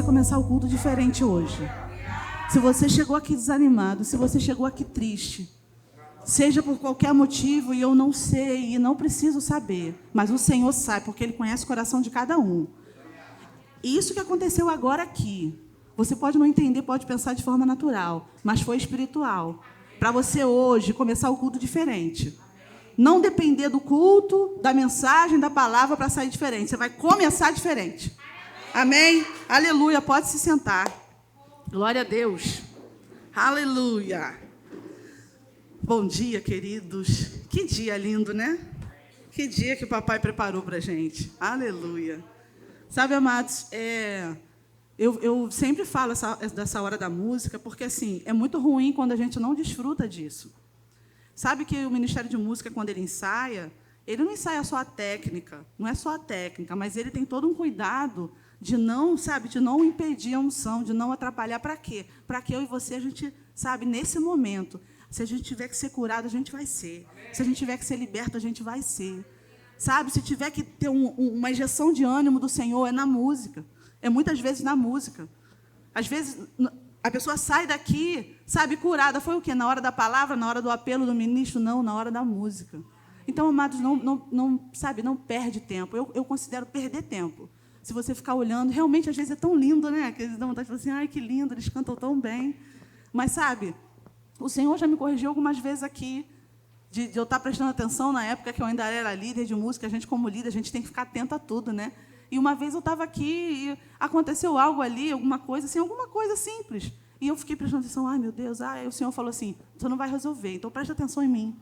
Começar o culto diferente hoje. Se você chegou aqui desanimado, se você chegou aqui triste, seja por qualquer motivo, e eu não sei e não preciso saber, mas o Senhor sabe, porque Ele conhece o coração de cada um. E isso que aconteceu agora aqui, você pode não entender, pode pensar de forma natural, mas foi espiritual. Para você hoje começar o culto diferente. Não depender do culto, da mensagem, da palavra para sair diferente. Você vai começar diferente. Amém? Aleluia. Pode se sentar. Glória a Deus. Aleluia. Bom dia, queridos. Que dia lindo, né? Que dia que o papai preparou para a gente. Aleluia. Sabe, amados, eu sempre falo dessa hora da música, porque assim, é muito ruim quando a gente não desfruta disso. Sabe que o Ministério de Música, quando ele não ensaia só a técnica, não é só a técnica, mas ele tem todo um cuidado de não impedir a unção, de não atrapalhar. Para quê? Para que eu e você, a gente, nesse momento, se a gente tiver que ser curado, a gente vai ser. Se a gente tiver que ser liberto, a gente vai ser. Se tiver que ter uma injeção de ânimo do Senhor, é na música. É muitas vezes na música. Às vezes, a pessoa sai daqui, curada. Foi o quê? Na hora da palavra, na hora do apelo do ministro? Não, na hora da música. Então, amados, não perde tempo. Eu considero perder tempo. Se você ficar olhando, realmente, às vezes, é tão lindo, né? Que eles dão vontade de falar assim, ai, que lindo, eles cantam tão bem. Mas, o Senhor já me corrigiu algumas vezes aqui, de eu estar prestando atenção na época que eu ainda era líder de música. A gente, como líder, a gente tem que ficar atento a tudo, né? E uma vez eu estava aqui e aconteceu algo ali, alguma coisa simples. E eu fiquei prestando atenção, ai, meu Deus, e o Senhor falou assim, você não vai resolver, então preste atenção em mim.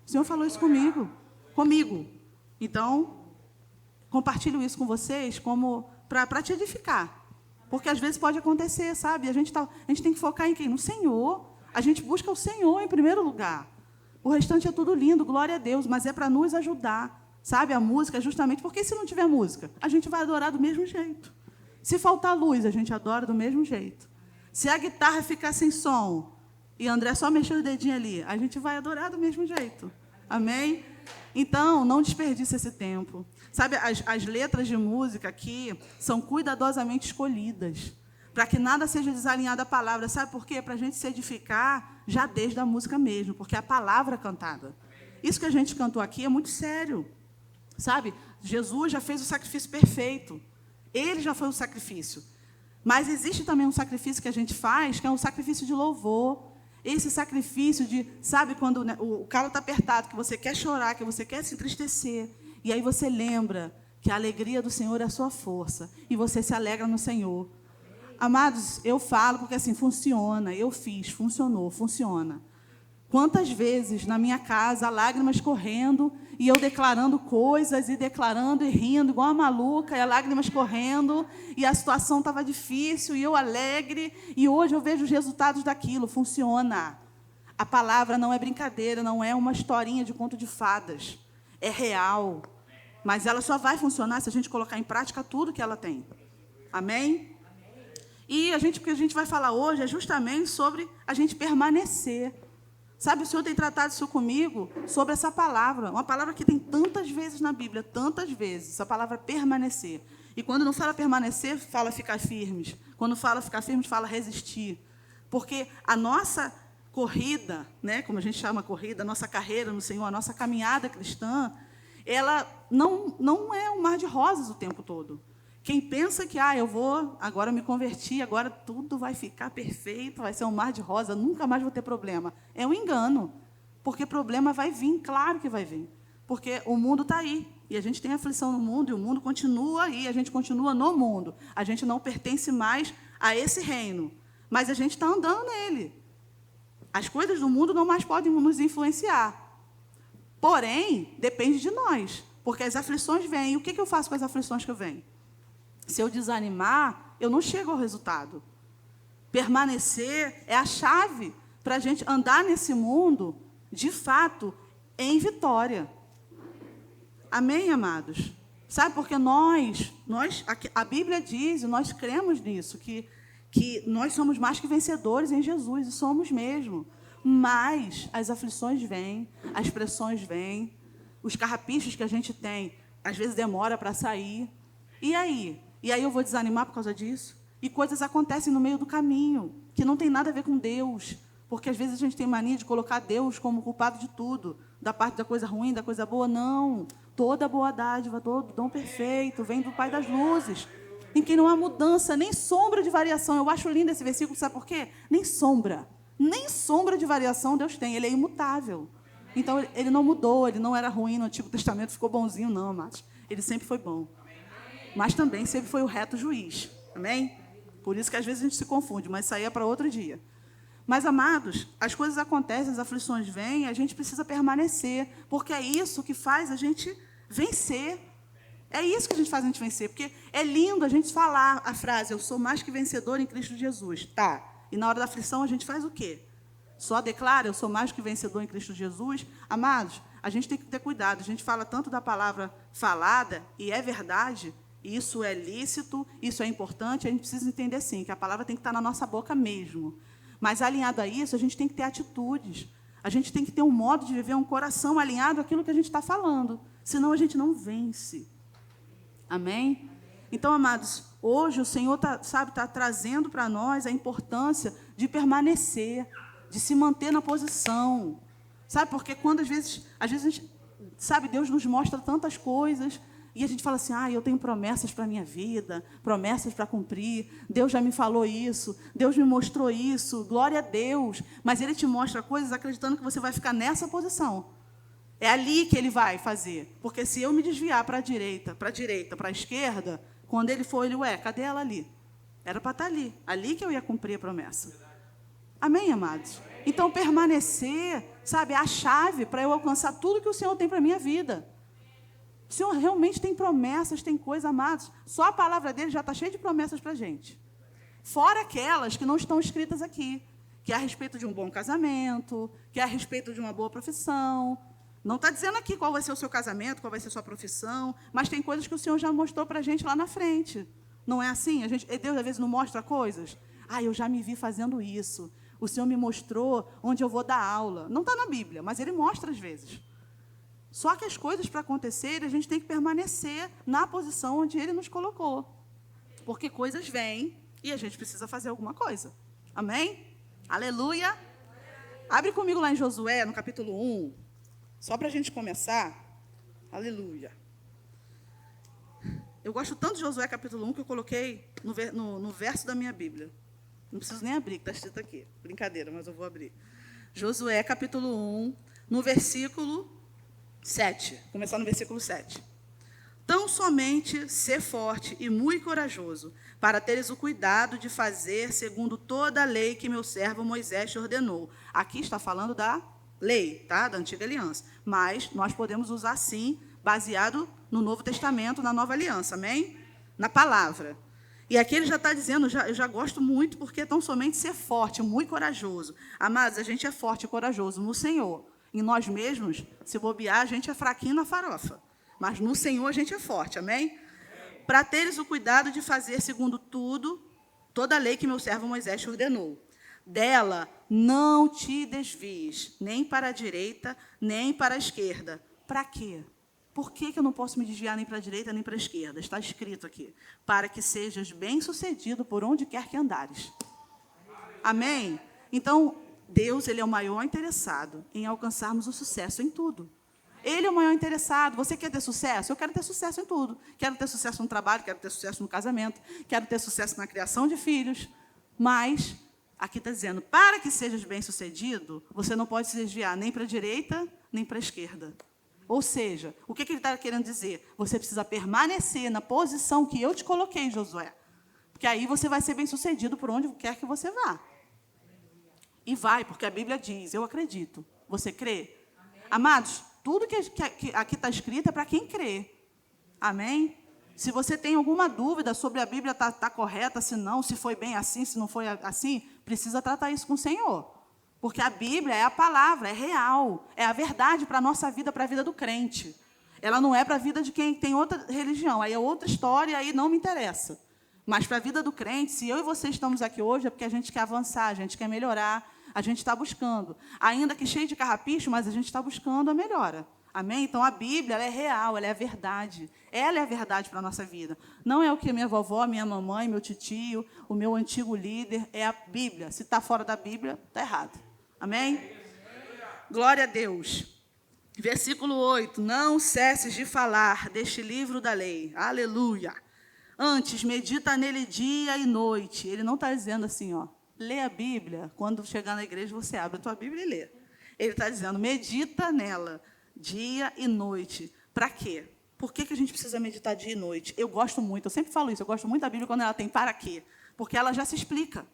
O Senhor falou isso comigo. Então, compartilho isso com vocês como para te edificar. Porque às vezes pode acontecer, sabe? A gente tem que focar em quem? No Senhor. A gente busca o Senhor em primeiro lugar. O restante é tudo lindo, glória a Deus, mas é para nos ajudar. A música é justamente porque se não tiver música, a gente vai adorar do mesmo jeito. Se faltar luz, a gente adora do mesmo jeito. Se a guitarra ficar sem som e André só mexer o dedinho ali, a gente vai adorar do mesmo jeito. Amém? Então, não desperdice esse tempo. As letras de música aqui são cuidadosamente escolhidas, para que nada seja desalinhado à palavra. Sabe por quê? Para a gente se edificar já desde a música mesmo, porque é a palavra cantada. Isso que a gente cantou aqui é muito sério. Jesus já fez o sacrifício perfeito. Ele já foi o sacrifício. Mas existe também um sacrifício que a gente faz, que é um sacrifício de louvor. Esse sacrifício de, quando o calo está apertado, que você quer chorar, que você quer se entristecer, e aí você lembra que a alegria do Senhor é a sua força, e você se alegra no Senhor. Amados, eu falo porque assim, funciona, eu fiz, funcionou, funciona. Quantas vezes na minha casa, lágrimas correndo, e eu declarando coisas, e declarando e rindo, igual uma maluca, e as lágrimas correndo, e a situação estava difícil, e eu alegre, e hoje eu vejo os resultados daquilo, funciona. A palavra não é brincadeira, não é uma historinha de conto de fadas, é real, mas ela só vai funcionar se a gente colocar em prática tudo que ela tem. Amém? E o que a gente vai falar hoje é justamente sobre a gente permanecer. O Senhor tem tratado isso comigo sobre essa palavra, uma palavra que tem tantas vezes na Bíblia, tantas vezes, essa palavra permanecer. E quando não fala permanecer, fala ficar firmes. Quando fala ficar firmes, fala resistir. Porque a nossa corrida, né, como a gente chama corrida, a nossa carreira no Senhor, a nossa caminhada cristã, ela não é um mar de rosas o tempo todo. Quem pensa que, agora me converti, agora tudo vai ficar perfeito, vai ser um mar de rosa, nunca mais vou ter problema. É um engano, porque problema vai vir, claro que vai vir. porque o mundo está aí, e a gente tem aflição no mundo, e o mundo continua aí, a gente continua no mundo. A gente não pertence mais a esse reino, mas a gente está andando nele. As coisas do mundo não mais podem nos influenciar. Porém, depende de nós, porque as aflições vêm. E o que eu faço com as aflições que vêm? Se eu desanimar, eu não chego ao resultado. Permanecer é a chave para a gente andar nesse mundo, de fato, em vitória. Amém, amados? Sabe, porque a Bíblia diz, e nós cremos nisso, que nós somos mais que vencedores em Jesus, e somos mesmo. Mas as aflições vêm, as pressões vêm, os carrapichos que a gente tem, às vezes demora para sair. E aí? E aí eu vou desanimar por causa disso? E coisas acontecem no meio do caminho, que não tem nada a ver com Deus, porque às vezes a gente tem mania de colocar Deus como culpado de tudo, da parte da coisa ruim, da coisa boa. Não, toda boa dádiva, todo dom perfeito vem do Pai das luzes, em quem não há mudança, nem sombra de variação. Eu acho lindo esse versículo, sabe por quê? Nem sombra de variação Deus tem, ele é imutável. Então, ele não mudou, ele não era ruim no Antigo Testamento, ficou bonzinho, não, amados. Ele sempre foi bom. Mas também sempre foi o reto juiz. Amém? Por isso que às vezes a gente se confunde, mas isso aí é para outro dia. Mas, amados, as coisas acontecem, as aflições vêm, a gente precisa permanecer, porque é isso que faz a gente vencer. É isso que a gente faz a gente vencer, porque é lindo a gente falar a frase, eu sou mais que vencedor em Cristo Jesus. Tá. E na hora da aflição a gente faz o quê? Só declara, eu sou mais que vencedor em Cristo Jesus? Amados, a gente tem que ter cuidado. A gente fala tanto da palavra falada, e é verdade, isso é lícito, isso é importante, a gente precisa entender, sim, que a palavra tem que estar na nossa boca mesmo. Mas, alinhado a isso, a gente tem que ter atitudes. A gente tem que ter um modo de viver, um coração alinhado àquilo que a gente está falando. Senão, a gente não vence. Amém? Então, amados, hoje o Senhor está trazendo para nós a importância de permanecer, de se manter na posição. Sabe, porque quando às vezes a gente, sabe, Deus nos mostra tantas coisas e a gente fala assim, eu tenho promessas para a minha vida, promessas para cumprir, Deus já me falou isso, Deus me mostrou isso, glória a Deus. Mas Ele te mostra coisas acreditando que você vai ficar nessa posição. É ali que Ele vai fazer. Porque se eu me desviar para a direita, para a esquerda, quando Ele for, cadê ela ali? Era para estar ali que eu ia cumprir a promessa. Amém, amados? Então, permanecer, sabe, é a chave para eu alcançar tudo que o Senhor tem para a minha vida. O Senhor realmente tem promessas, tem coisas, amados. Só a palavra dele já está cheia de promessas para a gente. Fora aquelas que não estão escritas aqui, que é a respeito de um bom casamento, que é a respeito de uma boa profissão. Não está dizendo aqui qual vai ser o seu casamento, qual vai ser a sua profissão, mas tem coisas que o Senhor já mostrou para a gente lá na frente. Não é assim? Deus, às vezes, não mostra coisas? Eu já me vi fazendo isso. O Senhor me mostrou onde eu vou dar aula. Não está na Bíblia, mas Ele mostra às vezes. Só que as coisas para acontecerem, a gente tem que permanecer na posição onde Ele nos colocou. Porque coisas vêm e a gente precisa fazer alguma coisa. Amém? Aleluia! Abre comigo lá em Josué, no capítulo 1, só para a gente começar. Aleluia! Eu gosto tanto de Josué, capítulo 1, que eu coloquei no verso da minha Bíblia. Não preciso nem abrir, que está escrito aqui. Brincadeira, mas eu vou abrir. Josué, capítulo 1, no versículo 7. Começar no versículo 7. Tão somente ser forte e muito corajoso, para teres o cuidado de fazer segundo toda a lei que meu servo Moisés te ordenou. Aqui está falando da lei, tá? Da antiga aliança. Mas nós podemos usar, sim, baseado no Novo Testamento, na nova aliança, amém? Na palavra. E aqui ele já está dizendo, eu já gosto muito, porque tão somente ser forte, muito corajoso. Amados, a gente é forte e corajoso no Senhor. Em nós mesmos, se bobear, a gente é fraquinho na farofa. Mas no Senhor a gente é forte, amém? Para teres o cuidado de fazer segundo toda a lei que meu servo Moisés te ordenou. Dela não te desvies, nem para a direita, nem para a esquerda. Para quê? Por que eu não posso me desviar nem para a direita, nem para a esquerda? Está escrito aqui. Para que sejas bem-sucedido por onde quer que andares. Amém? Então, Deus, Ele é o maior interessado em alcançarmos o sucesso em tudo. Ele é o maior interessado. Você quer ter sucesso? Eu quero ter sucesso em tudo. Quero ter sucesso no trabalho, quero ter sucesso no casamento, quero ter sucesso na criação de filhos. Mas, aqui está dizendo, para que sejas bem-sucedido, você não pode se desviar nem para a direita, nem para a esquerda. Ou seja, o que ele está querendo dizer? Você precisa permanecer na posição que eu te coloquei, Josué. Porque aí você vai ser bem-sucedido por onde quer que você vá. E vai, porque a Bíblia diz, eu acredito. Você crê? Amém. Amados, tudo que aqui está escrito é para quem crê. Amém? Se você tem alguma dúvida sobre a Bíblia está correta, se não, se foi bem assim, se não foi assim, precisa tratar isso com o Senhor. Porque a Bíblia é a palavra, é real, é a verdade para a nossa vida, para a vida do crente. Ela não é para a vida de quem tem outra religião, aí é outra história, aí não me interessa. Mas para a vida do crente, se eu e você estamos aqui hoje, é porque a gente quer avançar, a gente quer melhorar, a gente está buscando. Ainda que cheio de carrapicho, mas a gente está buscando a melhora. Amém? Então, a Bíblia ela é real, ela é a verdade. Ela é a verdade para a nossa vida. Não é o que minha vovó, minha mamãe, meu titio, o meu antigo líder, é a Bíblia. Se está fora da Bíblia, está errado. Amém? Glória a Deus. Versículo 8. Não cesses de falar deste livro da lei. Aleluia. Antes, medita nele dia e noite. Ele não está dizendo assim, ó, lê a Bíblia. Quando chegar na igreja, você abre a tua Bíblia e lê. Ele está dizendo, medita nela dia e noite. Para quê? Por que a gente precisa meditar dia e noite? Eu gosto muito, eu sempre falo isso, eu gosto muito da Bíblia quando ela tem para quê. Porque ela já se explica.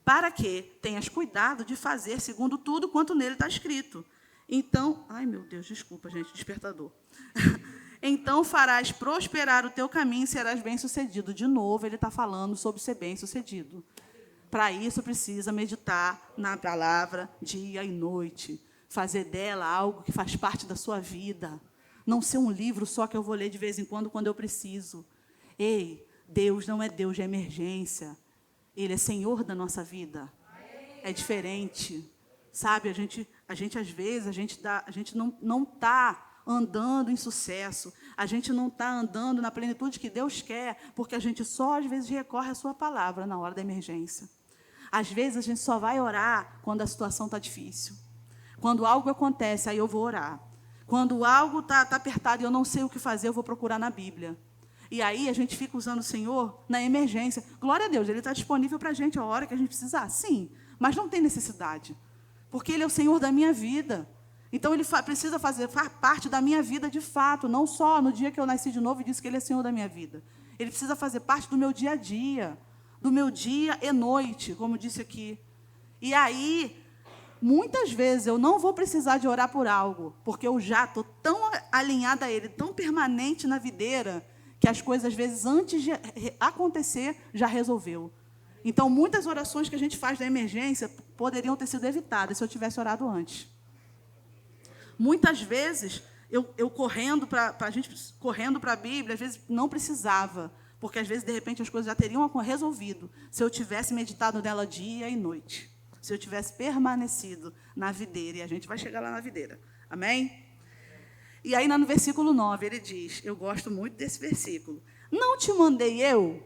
Para que tenhas cuidado de fazer segundo tudo quanto nele está escrito. Então, ai meu Deus, desculpa, gente, despertador. Então farás prosperar o teu caminho e serás bem-sucedido. De novo, ele está falando sobre ser bem-sucedido. Para isso, precisa meditar na palavra dia e noite. Fazer dela algo que faz parte da sua vida. Não ser um livro só que eu vou ler de vez em quando eu preciso. Ei, Deus não é Deus de emergência. Ele é Senhor da nossa vida. É diferente. Sabe, a gente às vezes, a gente não está andando em sucesso. A gente não está andando na plenitude que Deus quer, porque a gente só, às vezes, recorre à sua palavra na hora da emergência. Às vezes, a gente só vai orar quando a situação está difícil. Quando algo acontece, aí eu vou orar. Quando algo está apertado e eu não sei o que fazer, eu vou procurar na Bíblia. E aí a gente fica usando o Senhor na emergência. Glória a Deus, Ele está disponível para a gente a hora que a gente precisar. Sim, mas não tem necessidade. Porque Ele é o Senhor da minha vida. Então, Ele precisa fazer parte da minha vida de fato. Não só no dia que eu nasci de novo e disse que Ele é Senhor da minha vida. Ele precisa fazer parte do meu dia a dia. Do meu dia e noite, como disse aqui. E aí, muitas vezes, eu não vou precisar de orar por algo. Porque eu já estou tão alinhada a Ele, tão permanente na videira, que as coisas, às vezes, antes de acontecer, já resolveu. Então, muitas orações que a gente faz da emergência poderiam ter sido evitadas se eu tivesse orado antes. Muitas vezes, eu correndo para a Bíblia, às vezes não precisava, porque, às vezes, de repente, as coisas já teriam resolvido, se eu tivesse meditado nela dia e noite, se eu tivesse permanecido na videira, e a gente vai chegar lá na videira. Amém? E aí, no versículo 9, ele diz, eu gosto muito desse versículo, não te mandei eu,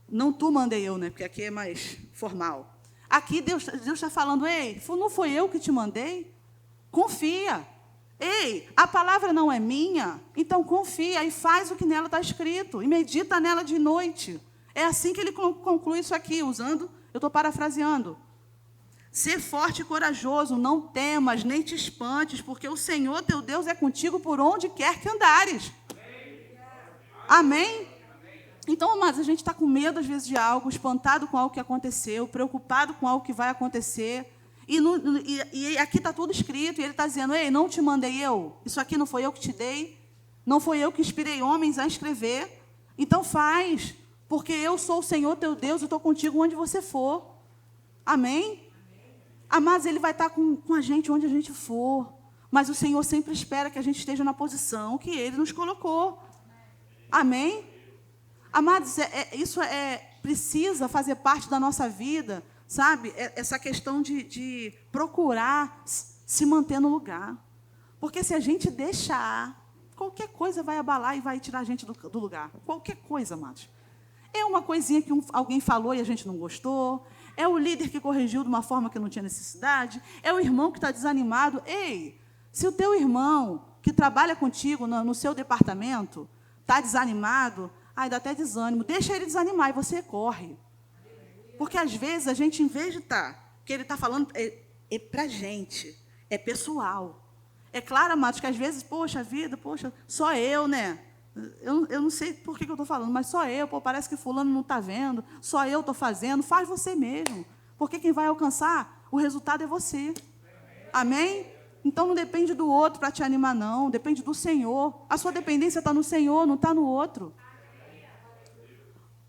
não tu mandei eu, né? Porque aqui é mais formal. Aqui Deus está falando, ei, não foi eu que te mandei? Confia. Ei, a palavra não é minha, então confia e faz o que nela está escrito, e medita nela de noite. É assim que ele conclui isso aqui, usando, eu estou parafraseando. Ser forte e corajoso, não temas, nem te espantes, porque o Senhor teu Deus é contigo por onde quer que andares. Amém? Então, amados, a gente está com medo, às vezes, de algo, espantado com algo que aconteceu, preocupado com algo que vai acontecer, e aqui está tudo escrito, e ele está dizendo, ei, não te mandei eu, isso aqui não foi eu que te dei, não foi eu que inspirei homens a escrever, então faz, porque eu sou o Senhor teu Deus, eu estou contigo onde você for. Amém? Amados, Ele vai estar com a gente onde a gente for. Mas o Senhor sempre espera que a gente esteja na posição que Ele nos colocou. Amém? Amados, isso precisa fazer parte da nossa vida, sabe? Essa questão de procurar se manter no lugar. Porque se a gente deixar, qualquer coisa vai abalar e vai tirar a gente do lugar. Qualquer coisa, amados. É uma coisinha que alguém falou e a gente não gostou. É o líder que corrigiu de uma forma que não tinha necessidade. É o irmão que está desanimado. Ei, se o teu irmão que trabalha contigo no seu departamento está desanimado, dá até desânimo. Deixa ele desanimar e você corre. Porque, às vezes, a gente, em vez de estar... que ele está falando é para a gente. É pessoal. É claro, amados, que às vezes, poxa vida, poxa, só eu, né? Eu não sei por que eu estou falando, mas só eu, parece que fulano não está vendo, só eu estou fazendo, faz você mesmo. Porque quem vai alcançar, o resultado é você. Amém? Então não depende do outro para te animar, não, depende do Senhor. A sua dependência está no Senhor, não está no outro.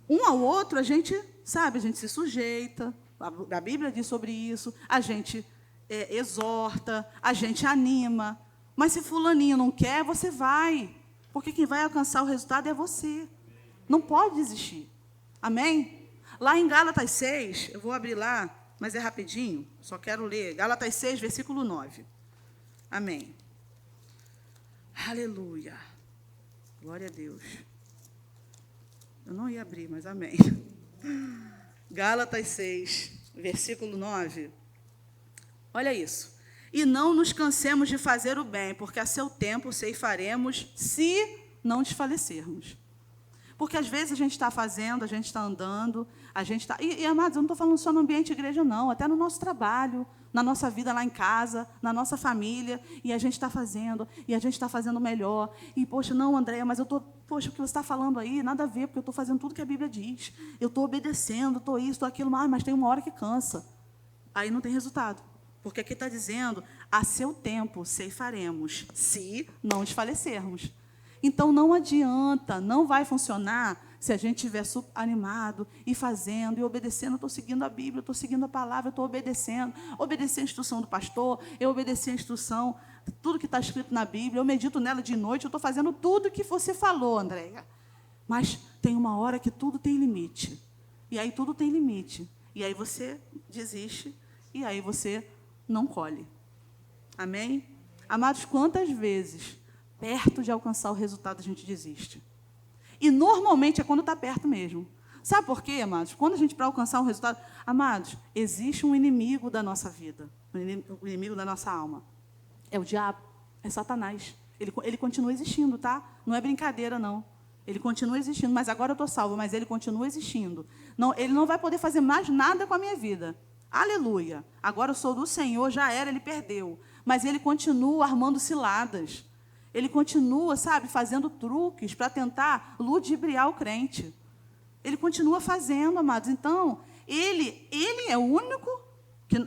Um ao outro, a gente, sabe, a gente se sujeita, a Bíblia diz sobre isso, a gente exorta, a gente anima. Mas se fulaninho não quer, você vai. Porque quem vai alcançar o resultado é você. Não pode desistir. Amém? Lá em Gálatas 6, eu vou abrir lá, mas é rapidinho, só quero ler. Gálatas 6, versículo 9. Amém. Aleluia. Glória a Deus. Eu não ia abrir, mas amém. Gálatas 6, versículo 9. Olha isso. E não nos cansemos de fazer o bem, porque a seu tempo ceifaremos, se não desfalecermos. Porque às vezes a gente está fazendo, a gente está andando, a gente está... E, amados, eu não estou falando só no ambiente de igreja, não. Até no nosso trabalho, na nossa vida lá em casa, na nossa família. E a gente está fazendo, e a gente está fazendo melhor. E, poxa, não, Andréia, mas eu estou... Poxa, o que você está falando aí, nada a ver, porque eu estou fazendo tudo que a Bíblia diz. Eu estou obedecendo, estou isso, estou aquilo, mas tem uma hora que cansa. Aí não tem resultado. Porque aqui está dizendo, a seu tempo ceifaremos, se não desfalecermos. Então, não adianta, não vai funcionar se a gente estiver animado e fazendo e obedecendo. Eu estou seguindo a Bíblia, eu estou seguindo a palavra, eu estou obedecendo. Obedeci a instrução do pastor, eu obedeci a instrução, tudo que está escrito na Bíblia, eu medito nela de noite, eu estou fazendo tudo que você falou, Andréia. Mas tem uma hora que tudo tem limite. E aí tudo tem limite. E aí você desiste, e aí você não colhe. Amém? Amados, quantas vezes, perto de alcançar o resultado, a gente desiste? E normalmente é quando está perto mesmo. Sabe por quê, amados? Quando a gente, para alcançar um resultado... Amados, existe um inimigo da nossa vida, o inimigo da nossa alma. É o diabo, é Satanás. Ele continua existindo, tá? Não é brincadeira, não. Ele continua existindo, mas agora eu estou salvo, mas ele continua existindo. Não, ele não vai poder fazer mais nada com a minha vida. Aleluia. Agora eu sou do Senhor, já era, ele perdeu. Mas ele continua armando ciladas. Ele continua, sabe, fazendo truques para tentar ludibriar o crente. Ele continua fazendo, amados. Então, ele é o único,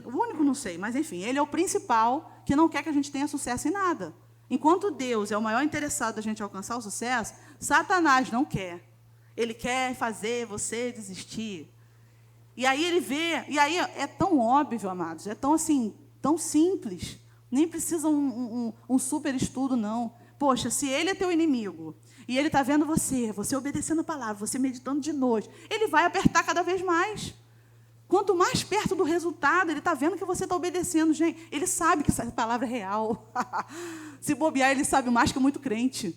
o único não sei, mas enfim, ele é o principal que não quer que a gente tenha sucesso em nada. Enquanto Deus é o maior interessado da gente alcançar o sucesso, Satanás não quer. Ele quer fazer você desistir. E aí ele vê, e aí é tão óbvio, amados, é tão assim, tão simples, nem precisa um super estudo, não. Poxa, se ele é teu inimigo, e ele está vendo você obedecendo a palavra, você meditando de noite, ele vai apertar cada vez mais. Quanto mais perto do resultado, ele está vendo que você está obedecendo. Gente, ele sabe que essa palavra é real. Se bobear, ele sabe mais que muito crente.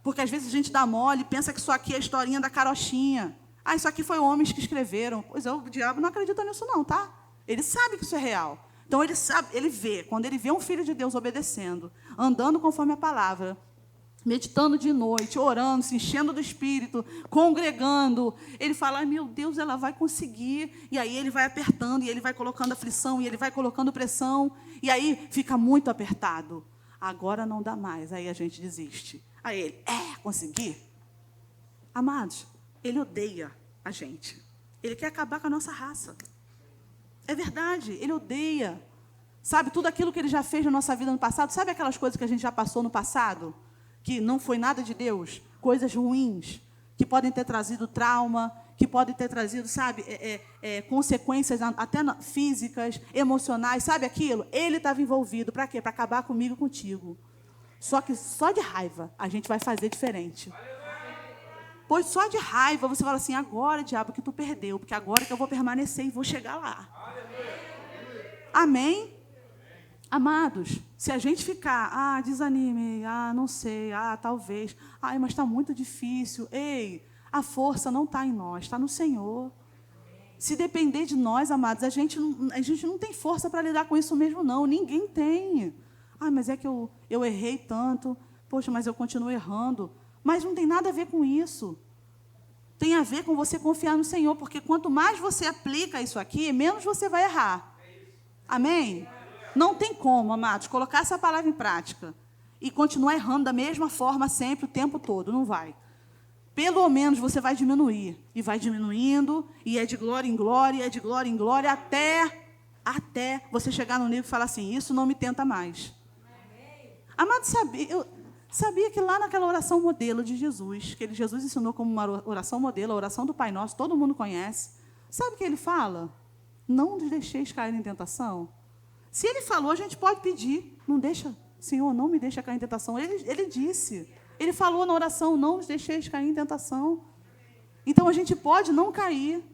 Porque às vezes a gente dá mole, pensa que isso aqui é a historinha da carochinha. Ah, isso aqui foi homens que escreveram. Pois é, o diabo não acredita nisso não, tá? Ele sabe que isso é real. Então, ele sabe, ele vê, quando ele vê um filho de Deus obedecendo, andando conforme a palavra, meditando de noite, orando, se enchendo do Espírito, congregando, ele fala, ai, meu Deus, ela vai conseguir. E aí ele vai apertando, e ele vai colocando aflição, e ele vai colocando pressão, e aí fica muito apertado. Agora não dá mais, aí a gente desiste. Aí ele, consegui? Amados, ele odeia a gente. Ele quer acabar com a nossa raça. É verdade, ele odeia. Sabe, tudo aquilo que ele já fez na nossa vida no passado, sabe aquelas coisas que a gente já passou no passado? Que não foi nada de Deus? Coisas ruins, que podem ter trazido trauma, que podem ter trazido, sabe, consequências até físicas, emocionais, sabe aquilo? Ele estava envolvido, para quê? Para acabar comigo e contigo. Só que só de raiva a gente vai fazer diferente. Pois só de raiva você fala assim, agora, diabo, que tu perdeu, porque agora que eu vou permanecer e vou chegar lá. Amém? Amados, se a gente ficar, desanime, não sei, talvez, mas está muito difícil. Ei, a força não está em nós, está no Senhor. Se depender de nós, amados, a gente não tem força para lidar com isso mesmo, não. Ninguém tem. Mas é que eu errei tanto. Poxa, mas eu continuo errando. Mas não tem nada a ver com isso. Tem a ver com você confiar no Senhor, porque quanto mais você aplica isso aqui, menos você vai errar. Amém? Não tem como, amados, colocar essa palavra em prática e continuar errando da mesma forma sempre, o tempo todo. Não vai. Pelo menos você vai diminuir. E vai diminuindo, e é de glória em glória, é de glória em glória, até você chegar no nível e falar assim, isso não me tenta mais. Amado, eu sabia que lá naquela oração modelo de Jesus, que Jesus ensinou como uma oração modelo, a oração do Pai Nosso, todo mundo conhece. Sabe o que ele fala? Não nos deixeis cair em tentação. Se ele falou, a gente pode pedir. Não deixa, Senhor, não me deixa cair em tentação. Ele disse. Ele falou na oração, não nos deixeis cair em tentação. Então, a gente pode não cair,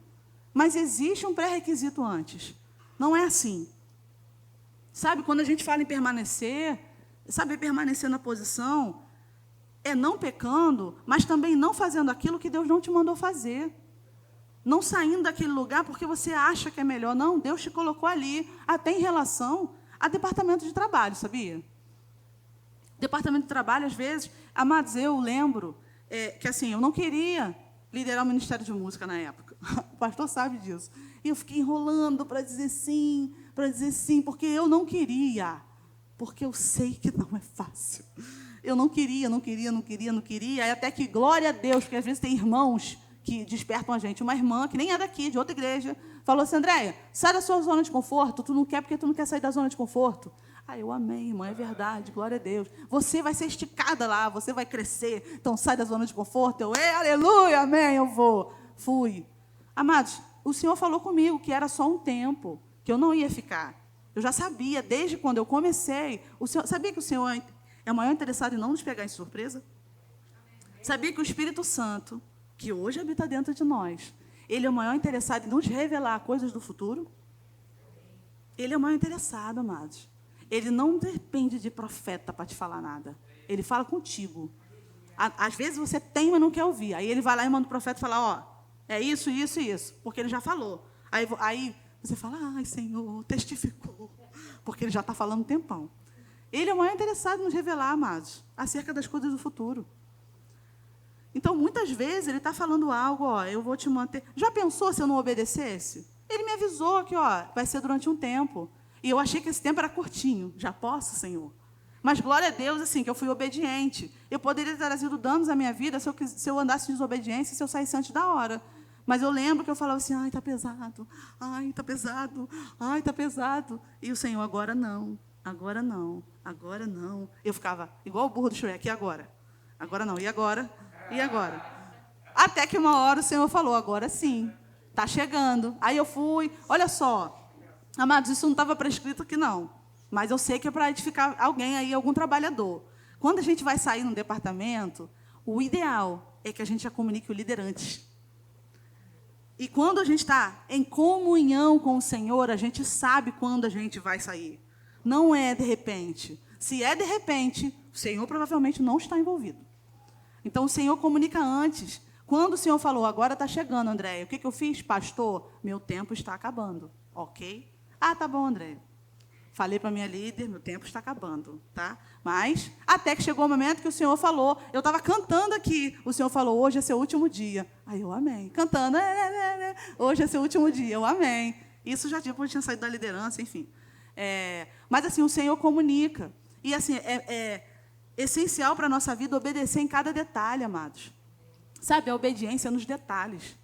mas existe um pré-requisito antes. Não é assim. Sabe, quando a gente fala em permanecer, sabe, permanecer na posição, é não pecando, mas também não fazendo aquilo que Deus não te mandou fazer. Não saindo daquele lugar porque você acha que é melhor. Não, Deus te colocou ali, até em relação a departamento de trabalho, sabia? Departamento de trabalho, às vezes, amados, eu lembro que assim, eu não queria liderar o Ministério de Música na época. O pastor sabe disso. E eu fiquei enrolando para dizer sim, porque eu não queria. Porque eu sei que não é fácil. Eu não queria. E até que, glória a Deus, porque às vezes tem irmãos que despertam a gente. Uma irmã, que nem é daqui, de outra igreja, falou assim, Andréia, sai da sua zona de conforto. Tu não quer porque tu não quer sair da zona de conforto. Ah, eu amei, irmã, é verdade, glória a Deus. Você vai ser esticada lá, você vai crescer. Então, sai da zona de conforto. Aleluia, amém, eu vou. Fui. Amados, o Senhor falou comigo que era só um tempo, que eu não ia ficar. Eu já sabia, desde quando eu comecei. Sabia que o Senhor é o maior interessado em não nos pegar em surpresa? Sabia que o Espírito Santo, que hoje habita dentro de nós, ele é o maior interessado em nos revelar coisas do futuro? Ele é o maior interessado, amados. Ele não depende de profeta para te falar nada. Ele fala contigo. Às vezes você tem, mas não quer ouvir. Aí ele vai lá e manda o profeta falar, ó, é isso, isso e isso. Porque ele já falou. Aí você fala, ai, Senhor, testificou. Porque ele já está falando um tempão. Ele é o maior interessado em nos revelar, amados, acerca das coisas do futuro. Então, muitas vezes, ele está falando algo, ó, eu vou te manter. Já pensou se eu não obedecesse? Ele me avisou que, ó, vai ser durante um tempo. E eu achei que esse tempo era curtinho. Já posso, Senhor? Mas, glória a Deus, assim, que eu fui obediente. Eu poderia ter trazido danos à minha vida se eu andasse em desobediência, se eu saísse antes da hora. Mas eu lembro que eu falava assim, ai, está pesado, ai, está pesado, ai, está pesado. E o Senhor, agora não, agora não, agora não. Eu ficava igual o burro do Shrek, e agora? Agora não, e agora? E agora? Até que uma hora o Senhor falou, agora sim, está chegando. Aí eu fui, olha só, amados, isso não estava prescrito aqui não, mas eu sei que é para edificar alguém aí, algum trabalhador. Quando a gente vai sair num departamento, o ideal é que a gente já comunique o líder antes. E quando a gente está em comunhão com o Senhor, a gente sabe quando a gente vai sair. Não é de repente. Se é de repente, o Senhor provavelmente não está envolvido. Então, o Senhor comunica antes. Quando o Senhor falou, agora está chegando, Andréia, o que eu fiz? Pastor, meu tempo está acabando. Ok? Ah, tá bom, Andréia. Falei para a minha líder, meu tempo está acabando, tá? Mas, até que chegou o momento que o Senhor falou, eu estava cantando aqui, o Senhor falou, hoje é seu último dia. Aí eu amém. Cantando, hoje é seu último dia, eu amém. Isso já tipo, eu tinha saído da liderança, enfim. Mas, assim, o Senhor comunica. E, assim, é essencial para a nossa vida obedecer em cada detalhe, amados. Sabe, a obediência nos detalhes.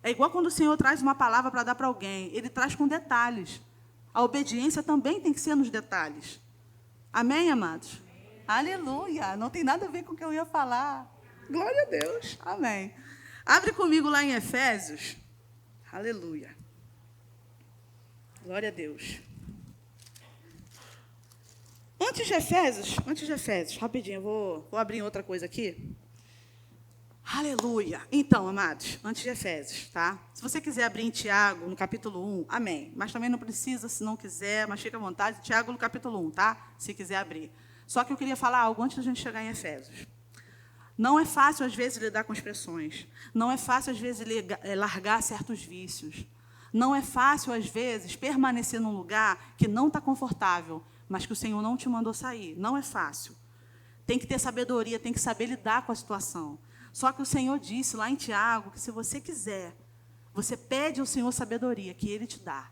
É igual quando o Senhor traz uma palavra para dar para alguém, Ele traz com detalhes. A obediência também tem que ser nos detalhes. Amém, amados? Amém. Aleluia! Não tem nada a ver com o que eu ia falar. Glória a Deus. Amém. Abre comigo lá em Efésios. Aleluia. Glória a Deus. Antes de Efésios, rapidinho, eu vou abrir outra coisa aqui. Aleluia. Então, amados, antes de Efésios, tá? Se você quiser abrir em Tiago, no capítulo 1, amém. Mas também não precisa, se não quiser, mas fica à vontade. Tiago, no capítulo 1, tá? Se quiser abrir. Só que eu queria falar algo antes da gente chegar em Efésios. Não é fácil, às vezes, lidar com expressões. Não é fácil, às vezes, largar certos vícios. Não é fácil, às vezes, permanecer num lugar que não está confortável, mas que o Senhor não te mandou sair. Não é fácil. Tem que ter sabedoria, tem que saber lidar com a situação. Só que o Senhor disse lá em Tiago que se você quiser, você pede ao Senhor sabedoria, que Ele te dá.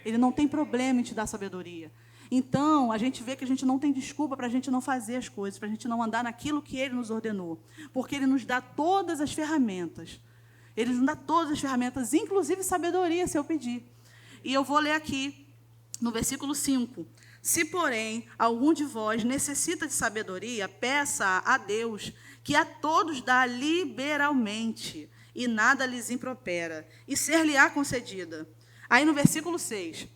Ele não tem problema em te dar sabedoria. Então, a gente vê que a gente não tem desculpa para a gente não fazer as coisas, para a gente não andar naquilo que Ele nos ordenou, porque Ele nos dá todas as ferramentas. Ele nos dá todas as ferramentas, inclusive sabedoria, se eu pedir. E eu vou ler aqui, no versículo 5. Se, porém, algum de vós necessita de sabedoria, peça a Deus, que a todos dá liberalmente, e nada lhes impropera, e ser-lhe-á concedida. Aí, no versículo 6,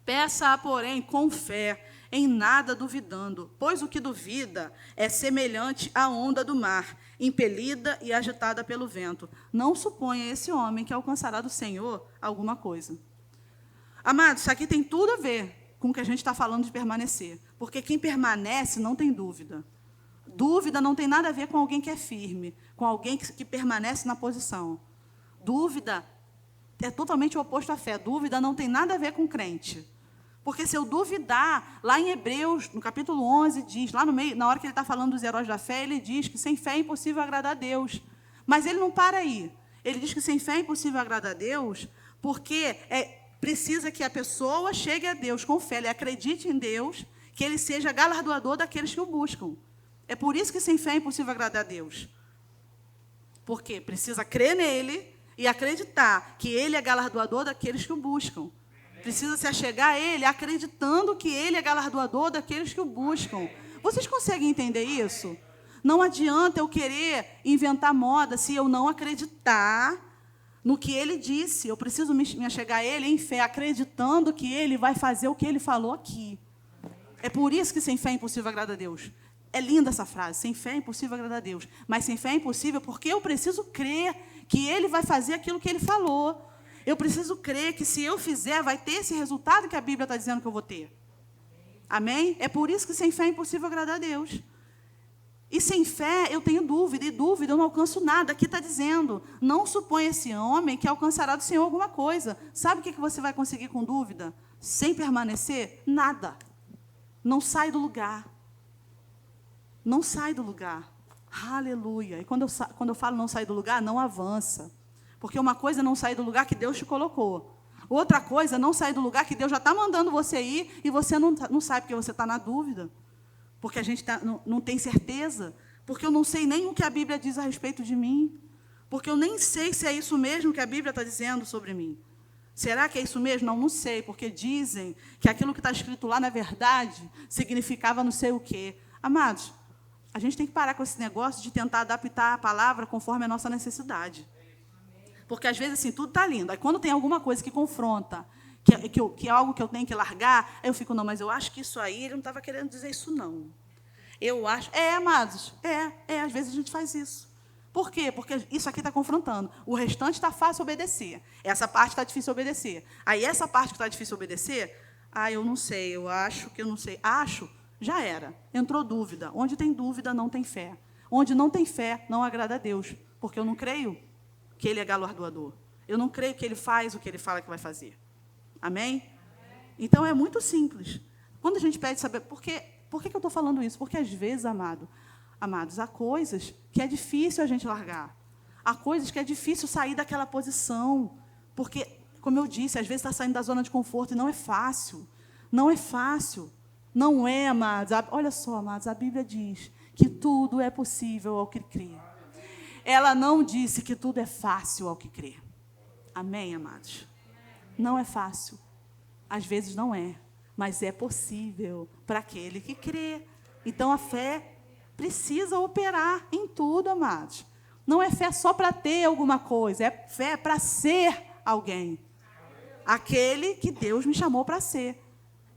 peça-a, porém, com fé, em nada duvidando, pois o que duvida é semelhante à onda do mar, impelida e agitada pelo vento. Não suponha esse homem que alcançará do Senhor alguma coisa. Amados, isso aqui tem tudo a ver com o que a gente está falando de permanecer, porque quem permanece não tem dúvida. Dúvida não tem nada a ver com alguém que é firme, com alguém que permanece na posição. Dúvida é totalmente o oposto à fé. Dúvida não tem nada a ver com crente. Porque se eu duvidar, lá em Hebreus, no capítulo 11, diz, lá no meio, na hora que ele está falando dos heróis da fé, ele diz que sem fé é impossível agradar a Deus. Mas ele não para aí. Ele diz que sem fé é impossível agradar a Deus, porque precisa que a pessoa chegue a Deus com fé, ele acredite em Deus, que ele seja galardoador daqueles que o buscam. É por isso que sem fé é impossível agradar a Deus. Porque precisa crer nele e acreditar que ele é galardoador daqueles que o buscam. Precisa se achegar a ele acreditando que ele é galardoador daqueles que o buscam. Vocês conseguem entender isso? Não adianta eu querer inventar moda se eu não acreditar no que ele disse. Eu preciso me achegar a ele em fé, acreditando que ele vai fazer o que ele falou aqui. É por isso que sem fé é impossível agradar a Deus. É linda essa frase, sem fé é impossível agradar a Deus. Mas sem fé é impossível porque eu preciso crer que ele vai fazer aquilo que ele falou. Eu preciso crer que se eu fizer, vai ter esse resultado que a Bíblia está dizendo que eu vou ter. Amém? É por isso que sem fé é impossível agradar a Deus. E sem fé eu tenho dúvida, e dúvida eu não alcanço nada. Aqui está dizendo, não suponha esse homem que alcançará do Senhor alguma coisa. Sabe o que você vai conseguir com dúvida? Sem permanecer? Nada. Não sai do lugar. Não sai do lugar. Aleluia. E quando eu falo não sair do lugar, não avança. Porque uma coisa é não sair do lugar que Deus te colocou. Outra coisa é não sair do lugar que Deus já está mandando você ir e você não sai porque você está na dúvida. Porque a gente não tem certeza. Porque eu não sei nem o que a Bíblia diz a respeito de mim. Porque eu nem sei se é isso mesmo que a Bíblia está dizendo sobre mim. Será que é isso mesmo? Não sei, porque dizem que aquilo que está escrito lá, na verdade, significava não sei o quê. Amados, a gente tem que parar com esse negócio de tentar adaptar a palavra conforme a nossa necessidade. Porque, às vezes, assim, tudo está lindo. Aí, quando tem alguma coisa que confronta, que é algo que eu tenho que largar, aí eu fico, não, mas eu acho que isso aí, ele não estava querendo dizer isso, não. Eu acho... amados, às vezes a gente faz isso. Por quê? Porque isso aqui está confrontando. O restante está fácil obedecer. Essa parte está difícil obedecer. Aí, essa parte que está difícil obedecer, eu não sei, eu acho que eu não sei. Acho, já era. Entrou dúvida. Onde tem dúvida, não tem fé. Onde não tem fé, não agrada a Deus. Porque eu não creio que ele é galardoador. Eu não creio que ele faz o que ele fala que vai fazer. Amém? Então, é muito simples. Quando a gente pede saber... Por que eu estou falando isso? Porque, às vezes, amados, há coisas que é difícil a gente largar. Há coisas que é difícil sair daquela posição. Porque, como eu disse, às vezes está saindo da zona de conforto e não é fácil. Não é fácil. Não é, amados. Olha só, amados, a Bíblia diz que tudo é possível ao que crê. Ela não disse que tudo é fácil ao que crê. Amém, amados? Não é fácil. Às vezes não é. Mas é possível para aquele que crê. Então, a fé precisa operar em tudo, amados. Não é fé só para ter alguma coisa. É fé para ser alguém. Aquele que Deus me chamou para ser.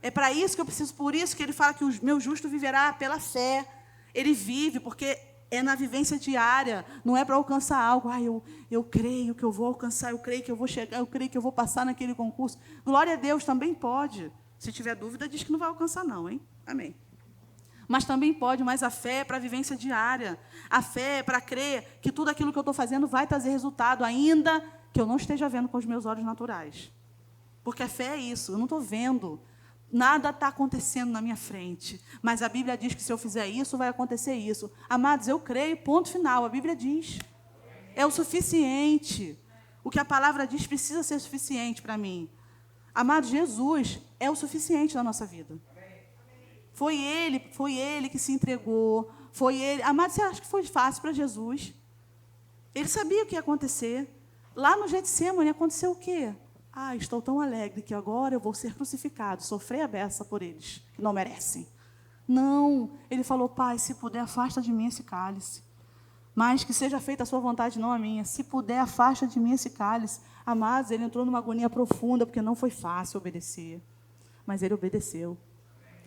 É para isso que eu preciso. Por isso que ele fala que o meu justo viverá pela fé. Ele vive porque... é na vivência diária, não é para alcançar algo. Eu creio que eu vou alcançar, eu creio que eu vou chegar, eu creio que eu vou passar naquele concurso. Glória a Deus, também pode. Se tiver dúvida, diz que não vai alcançar não, hein? Amém. Mas também pode, mas a fé é para a vivência diária. A fé é para crer que tudo aquilo que eu estou fazendo vai trazer resultado, ainda que eu não esteja vendo com os meus olhos naturais. Porque a fé é isso, eu não estou vendo. Nada está acontecendo na minha frente. Mas a Bíblia diz que se eu fizer isso, vai acontecer isso. Amados, eu creio, ponto final. A Bíblia diz. É o suficiente. O que a palavra diz precisa ser suficiente para mim. Amados, Jesus é o suficiente na nossa vida. Foi ele que se entregou. Foi ele. Amado, você acha que foi fácil para Jesus? Ele sabia o que ia acontecer. Lá no Getsêmani aconteceu o quê? Estou tão alegre que agora eu vou ser crucificado, sofrer a beça por eles, que não merecem. Não, ele falou, Pai, se puder, afasta de mim esse cálice. Mas que seja feita a sua vontade, não a minha. Se puder, afasta de mim esse cálice. Amados, ele entrou numa agonia profunda, porque não foi fácil obedecer. Mas ele obedeceu.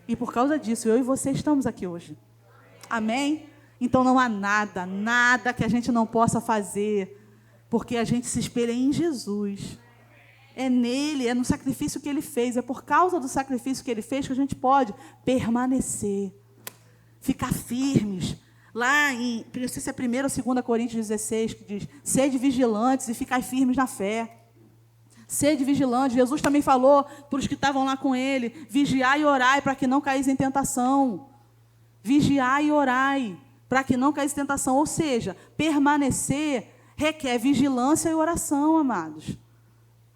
E por causa disso, eu e você estamos aqui hoje. Amém? Então não há nada que a gente não possa fazer, porque a gente se espelha em Jesus. É nele, é no sacrifício que ele fez, é por causa do sacrifício que ele fez que a gente pode permanecer, ficar firmes. Lá em, não sei se é 1 ou 2 Coríntios 16, que diz, sede vigilantes e ficai firmes na fé. Sede vigilantes. Jesus também falou para os que estavam lá com ele, vigiai e orai para que não caís em tentação. Vigiai e orai para que não caís em tentação. Ou seja, permanecer requer vigilância e oração, amados.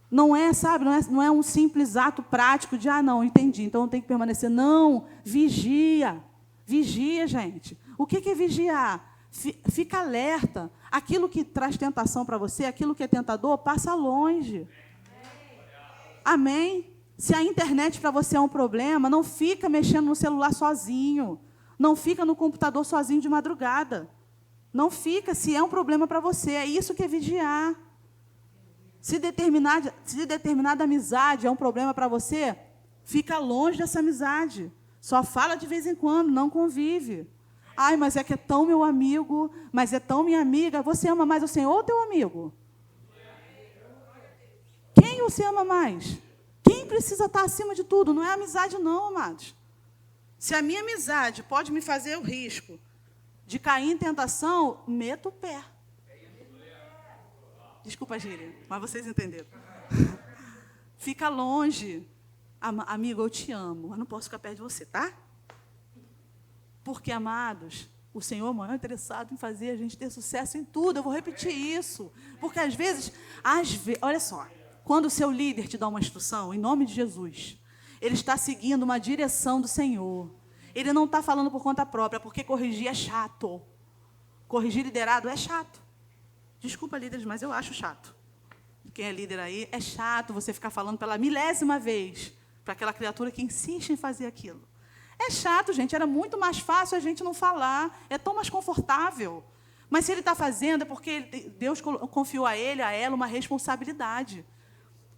Não é, sabe, não é um simples ato prático de, não, entendi, então eu tenho que permanecer. Não, vigia, gente. O que é vigiar? Fica alerta. Aquilo que traz tentação para você, aquilo que é tentador, passa longe. Amém? Se a internet para você é um problema, não fica mexendo no celular sozinho. Não fica no computador sozinho de madrugada. Não fica, se é um problema para você. É isso que é vigiar. Se determinada amizade é um problema para você, fica longe dessa amizade. Só fala de vez em quando, não convive. Mas é que é tão meu amigo, mas é tão minha amiga. Você ama mais o Senhor ou teu amigo? Quem você ama mais? Quem precisa estar acima de tudo? Não é amizade não, amados. Se a minha amizade pode me fazer o risco de cair em tentação, meto o pé. Desculpa, gíria, mas vocês entenderam. Fica longe. Amigo, eu te amo, mas não posso ficar perto de você, tá? Porque, amados, o Senhor é maior interessado em fazer a gente ter sucesso em tudo. Eu vou repetir isso. Porque, às vezes, olha só, quando o seu líder te dá uma instrução, em nome de Jesus, ele está seguindo uma direção do Senhor. Ele não está falando por conta própria, porque corrigir é chato. Corrigir liderado é chato. Desculpa, líderes, mas eu acho chato. Quem é líder aí, é chato você ficar falando pela 1000ª vez para aquela criatura que insiste em fazer aquilo. É chato, gente. Era muito mais fácil a gente não falar. É tão mais confortável. Mas se ele está fazendo, é porque Deus confiou a ele, a ela, uma responsabilidade.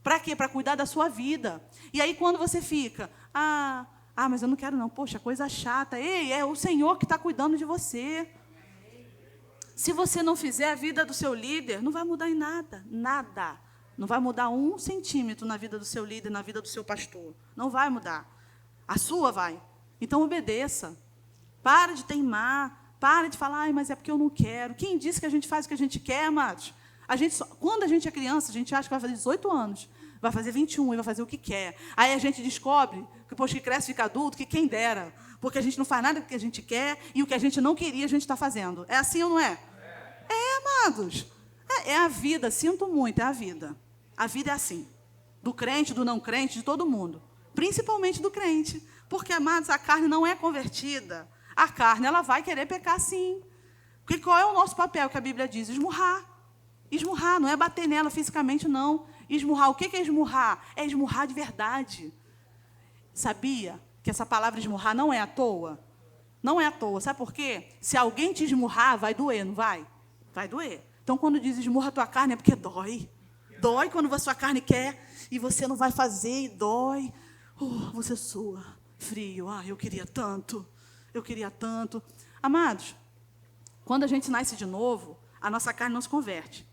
Para quê? Para cuidar da sua vida. E aí, quando você fica, mas eu não quero não. Poxa, coisa chata. Ei, é o Senhor que está cuidando de você. Se você não fizer, a vida do seu líder não vai mudar em nada. Nada. Não vai mudar 1 centímetro na vida do seu líder, na vida do seu pastor. Não vai mudar. A sua vai. Então, obedeça. Para de teimar. Para de falar, mas é porque eu não quero. Quem disse que a gente faz o que a gente quer, amados? Quando a gente é criança, a gente acha que vai fazer 18 anos. Vai fazer 21 e vai fazer o que quer. Aí a gente descobre, que depois que cresce e fica adulto, que quem dera. Porque a gente não faz nada do que a gente quer e o que a gente não queria, a gente está fazendo. É assim ou não é? Amados. É a vida, sinto muito, é a vida. A vida é assim. Do crente, do não crente, de todo mundo. Principalmente do crente. Porque, amados, a carne não é convertida. A carne, ela vai querer pecar sim. Porque qual é o nosso papel que a Bíblia diz? Esmurrar. Esmurrar, não é bater nela fisicamente, não. Esmurrar, o que é esmurrar? É esmurrar de verdade. Sabia que essa palavra esmurrar não é à toa? Não é à toa, sabe por quê? Se alguém te esmurrar, vai doer, não vai? Vai doer. Então, quando diz esmurra a tua carne, é porque dói. Dói quando a sua carne quer e você não vai fazer e dói. Você sua, frio. Eu queria tanto. Eu queria tanto. Amados, quando a gente nasce de novo, a nossa carne não se converte.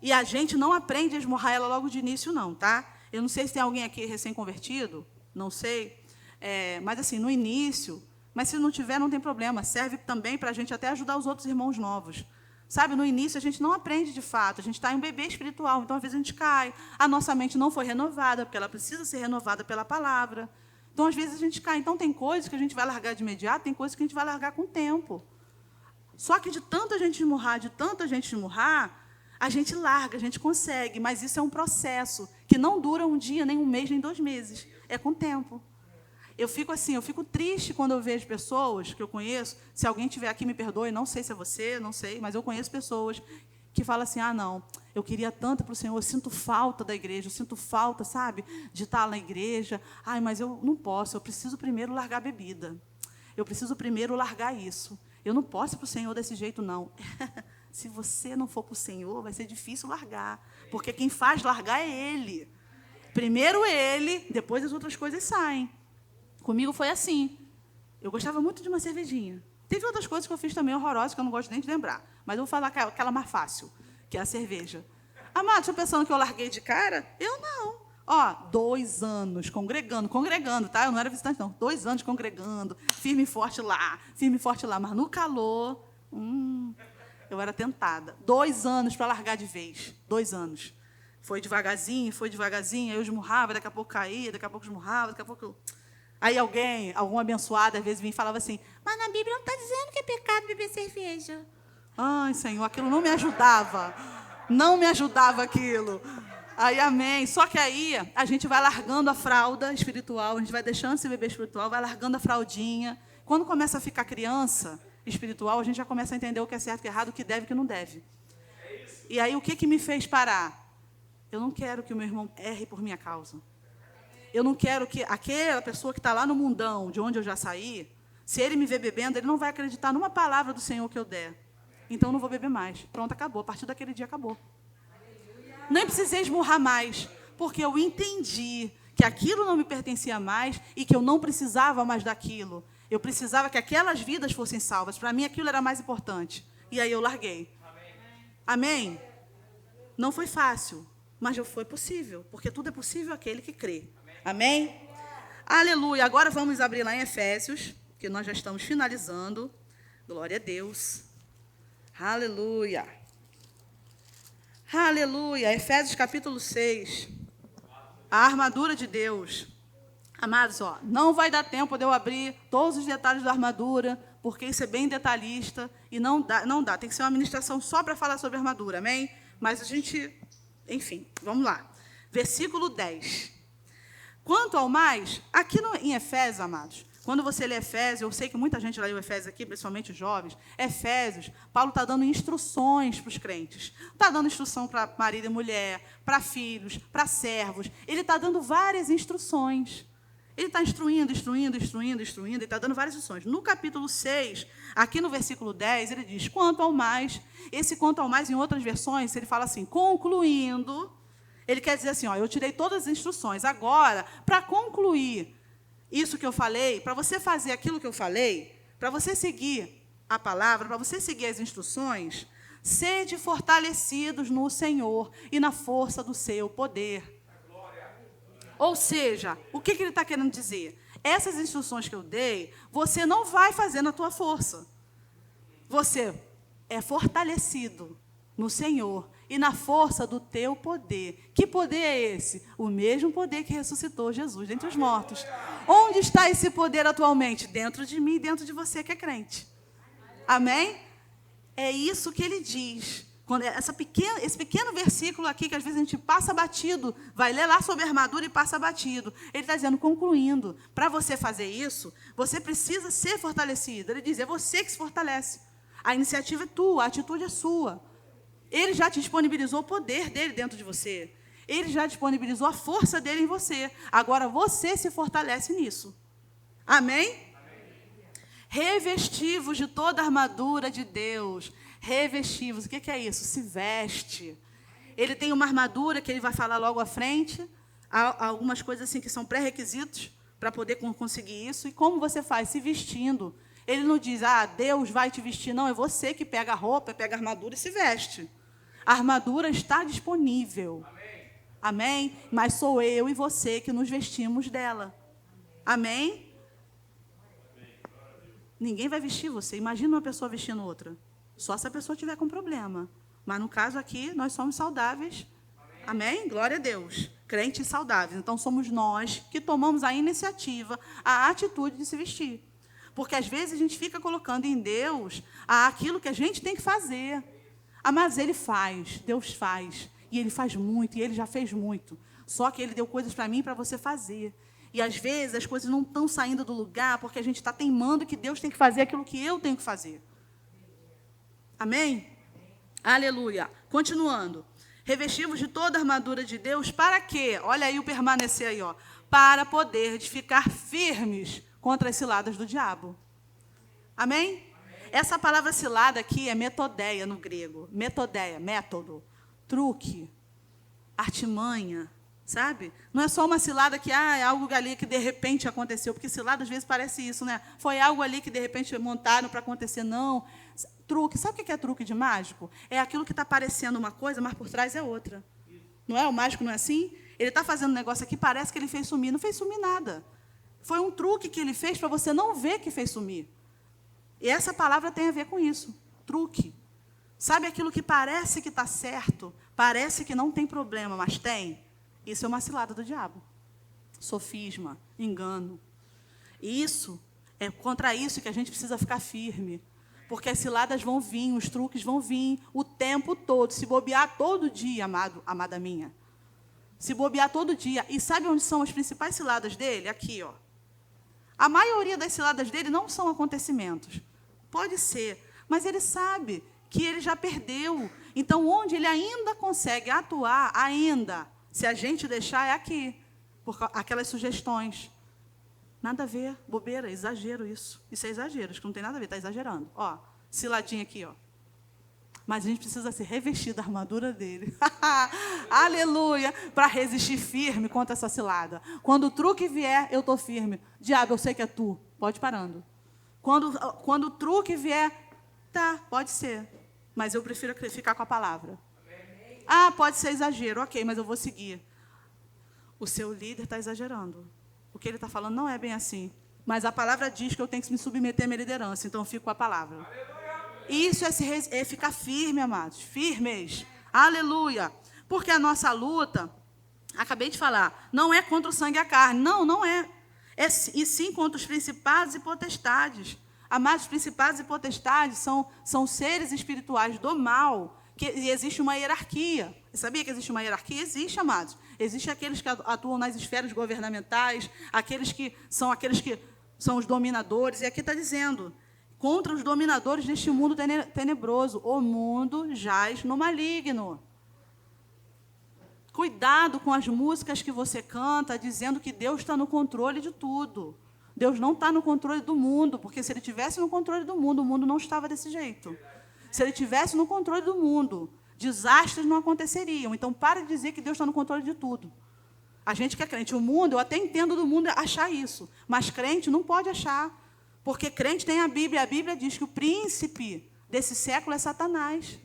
E a gente não aprende a esmurrar ela logo de início, não, tá? Eu não sei se tem alguém aqui recém-convertido, não sei. Mas, assim, no início, mas se não tiver, não tem problema. Serve também para a gente até ajudar os outros irmãos novos. Sabe, no início a gente não aprende de fato, a gente está em um bebê espiritual, então às vezes a gente cai, a nossa mente não foi renovada, porque ela precisa ser renovada pela palavra. Então, às vezes a gente cai. Então, tem coisas que a gente vai largar de imediato, tem coisas que a gente vai largar com o tempo. Só que de tanta gente esmurrar, a gente larga, a gente consegue, mas isso é um processo que não dura um dia, nem um mês, nem 2 meses. É com o tempo. Eu fico assim, eu fico triste quando eu vejo pessoas que eu conheço, se alguém estiver aqui, me perdoe, não sei se é você, não sei, mas eu conheço pessoas que falam assim, não, eu queria tanto para o Senhor, eu sinto falta da igreja, eu sinto falta, sabe, de estar na igreja, mas eu não posso, eu preciso primeiro largar a bebida, eu preciso primeiro largar isso, eu não posso ir para o Senhor desse jeito, não. Se você não for para o Senhor, vai ser difícil largar, porque quem faz largar é Ele. Primeiro Ele, depois as outras coisas saem. Comigo foi assim. Eu gostava muito de uma cervejinha. Teve outras coisas que eu fiz também horrorosas, que eu não gosto nem de lembrar. Mas eu vou falar aquela mais fácil, que é a cerveja. Amado, estou pensando que eu larguei de cara? Eu não. 2 anos congregando, tá? Eu não era visitante, não. 2 anos congregando, firme e forte lá, mas no calor, eu era tentada. 2 anos para largar de vez. 2 anos. Foi devagarzinho, eu esmurrava, daqui a pouco caía, daqui a pouco esmurrava, daqui a pouco... Aí algum abençoado, às vezes, vinha e falava assim, mas na Bíblia não está dizendo que é pecado beber cerveja. Ai, Senhor, aquilo não me ajudava. Não me ajudava aquilo. Aí, amém. Só que aí, a gente vai largando a fralda espiritual, a gente vai deixando esse bebê espiritual, vai largando a fraldinha. Quando começa a ficar criança espiritual, a gente já começa a entender o que é certo, o que é errado, o que deve e o que não deve. E aí, o que me fez parar? Eu não quero que o meu irmão erre por minha causa. Eu não quero que aquela pessoa que está lá no mundão, de onde eu já saí, se ele me ver bebendo, ele não vai acreditar numa palavra do Senhor que eu der. Então, eu não vou beber mais. Pronto, acabou. A partir daquele dia, acabou. Nem precisei esmurrar mais, porque eu entendi que aquilo não me pertencia mais e que eu não precisava mais daquilo. Eu precisava que aquelas vidas fossem salvas. Para mim, aquilo era mais importante. E aí eu larguei. Amém? Não foi fácil, mas foi possível, porque tudo é possível àquele que crê. Amém? Aleluia. Agora vamos abrir lá em Efésios, que nós já estamos finalizando. Glória a Deus. Aleluia. Aleluia. Efésios capítulo 6. A armadura de Deus. Amados, não vai dar tempo de eu abrir todos os detalhes da armadura, porque isso é bem detalhista e não dá. Tem que ser uma ministração só para falar sobre a armadura, amém? Mas a gente, enfim, vamos lá. Versículo 10. Quanto ao mais, aqui em Efésios, amados, quando você lê Efésios, eu sei que muita gente lê o Efésios aqui, principalmente os jovens, Efésios, Paulo está dando instruções para os crentes. Está dando instrução para marido e mulher, para filhos, para servos. Ele está dando várias instruções. Ele está instruindo, ele está dando várias instruções. No capítulo 6, aqui no versículo 10, ele diz, quanto ao mais, esse quanto ao mais, em outras versões, ele fala assim, concluindo, ele quer dizer assim, eu tirei todas as instruções, agora, para concluir isso que eu falei, para você fazer aquilo que eu falei, para você seguir a palavra, para você seguir as instruções, sede fortalecidos no Senhor e na força do seu poder. Ou seja, o que ele está querendo dizer? Essas instruções que eu dei, você não vai fazer na tua força. Você é fortalecido no Senhor e na força do teu poder. Que poder é esse? O mesmo poder que ressuscitou Jesus dentre os mortos. Onde está esse poder atualmente? Dentro de mim e dentro de você que é crente. Amém? É isso que ele diz. Quando esse pequeno versículo aqui, que às vezes a gente passa batido, vai ler lá sobre a armadura e passa batido. Ele está dizendo, concluindo, para você fazer isso, você precisa ser fortalecido. Ele diz, é você que se fortalece. A iniciativa é tua, a atitude é sua. Ele já te disponibilizou o poder dele dentro de você. Ele já disponibilizou a força dele em você. Agora você se fortalece nisso. Amém? Revestivos de toda a armadura de Deus. Revestivos, o que é isso? Se veste. Ele tem uma armadura que ele vai falar logo à frente. Há algumas coisas assim que são pré-requisitos para poder conseguir isso. E como você faz? Se vestindo. Ele não diz, Deus vai te vestir. Não, é você que pega a roupa, pega a armadura e se veste. A armadura está disponível. Amém? Mas sou eu e você que nos vestimos dela. Amém? Ninguém vai vestir você. Imagina uma pessoa vestindo outra. Só se a pessoa tiver com problema. Mas, no caso aqui, nós somos saudáveis. Amém? Glória a Deus. Crentes saudáveis. Então, somos nós que tomamos a iniciativa, a atitude de se vestir. Porque, às vezes, a gente fica colocando em Deus aquilo que a gente tem que fazer. Mas Ele faz, Deus faz. E Ele faz muito, e Ele já fez muito. Só que Ele deu coisas para mim e para você fazer. E, às vezes, as coisas não estão saindo do lugar porque a gente está teimando que Deus tem que fazer aquilo que eu tenho que fazer. Amém? Aleluia. Continuando. Revestivos de toda a armadura de Deus, para quê? Olha aí o permanecer aí, ó. Para poder ficar firmes contra as ciladas do diabo. Amém? Essa palavra cilada aqui é metodeia no grego. Metodeia, método, truque, artimanha, sabe? Não é só uma cilada que é algo ali que de repente aconteceu, porque cilada às vezes parece isso, né? Foi algo ali que de repente montaram para acontecer, não. Truque, sabe o que é truque de mágico? É aquilo que está parecendo uma coisa, mas por trás é outra. Não é? O mágico não é assim? Ele está fazendo um negócio aqui, parece que ele fez sumir. Não fez sumir nada. Foi um truque que ele fez para você não ver que fez sumir. E essa palavra tem a ver com isso. Truque. Sabe aquilo que parece que está certo, parece que não tem problema, mas tem? Isso é uma cilada do diabo. Sofisma, engano. E isso, é contra isso que a gente precisa ficar firme. Porque as ciladas vão vir, os truques vão vir o tempo todo. Se bobear todo dia, amada minha. Se bobear todo dia. E sabe onde são as principais ciladas dele? Aqui, ó. A maioria das ciladas dele não são acontecimentos. Pode ser, mas ele sabe que ele já perdeu. Então, onde ele ainda consegue atuar, ainda, se a gente deixar, é aqui. Por aquelas sugestões. Nada a ver, bobeira, exagero isso. Isso é exagero, acho que não tem nada a ver, está exagerando. Ó, ciladinha aqui, ó. Mas a gente precisa se revestir da armadura dele. Aleluia! Para resistir firme contra essa cilada. Quando o truque vier, eu estou firme. Diabo, eu sei que é tu. Pode ir parando. Quando o truque vier, tá, pode ser. Mas eu prefiro ficar com a palavra. Ah, pode ser exagero, ok, mas eu vou seguir. O seu líder está exagerando. O que ele está falando não é bem assim. Mas a palavra diz que eu tenho que me submeter à minha liderança, então eu fico com a palavra. Isso é ficar firme, amados. Firmes. Aleluia. Porque a nossa luta, acabei de falar, não é contra o sangue e a carne. Não, não é. E sim contra os principados e potestades. Amados, principados e potestades são seres espirituais do mal, e existe uma hierarquia. Você sabia que existe uma hierarquia? Existe, amados. Existem aqueles que atuam nas esferas governamentais, aqueles que são os dominadores, e aqui está dizendo, contra os dominadores deste mundo tenebroso, o mundo jaz no maligno. Cuidado com as músicas que você canta, dizendo que Deus está no controle de tudo. Deus não está no controle do mundo, porque se Ele tivesse no controle do mundo, o mundo não estava desse jeito. Se Ele tivesse no controle do mundo, desastres não aconteceriam. Então, para de dizer que Deus está no controle de tudo. A gente que é crente, o mundo, eu até entendo do mundo achar isso, mas crente não pode achar, porque crente tem a Bíblia diz que o príncipe desse século é Satanás.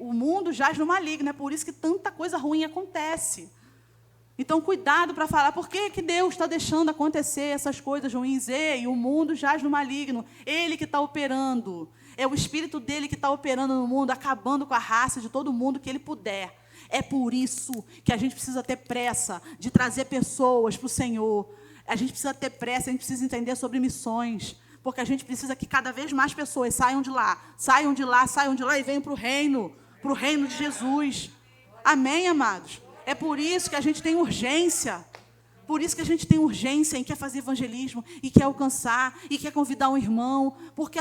O mundo jaz no maligno, é por isso que tanta coisa ruim acontece. Então, cuidado para falar, por que Deus está deixando acontecer essas coisas ruins? E o mundo jaz no maligno, Ele que está operando. É o Espírito dele que está operando no mundo, acabando com a raça de todo mundo que ele puder. É por isso que a gente precisa ter pressa de trazer pessoas para o Senhor. A gente precisa ter pressa, a gente precisa entender sobre missões. Porque a gente precisa que cada vez mais pessoas saiam de lá e venham para o reino de Jesus. Amém, amados? É por isso que a gente tem urgência. Por isso que a gente tem urgência em quer fazer evangelismo, e quer alcançar, e quer convidar um irmão. Porque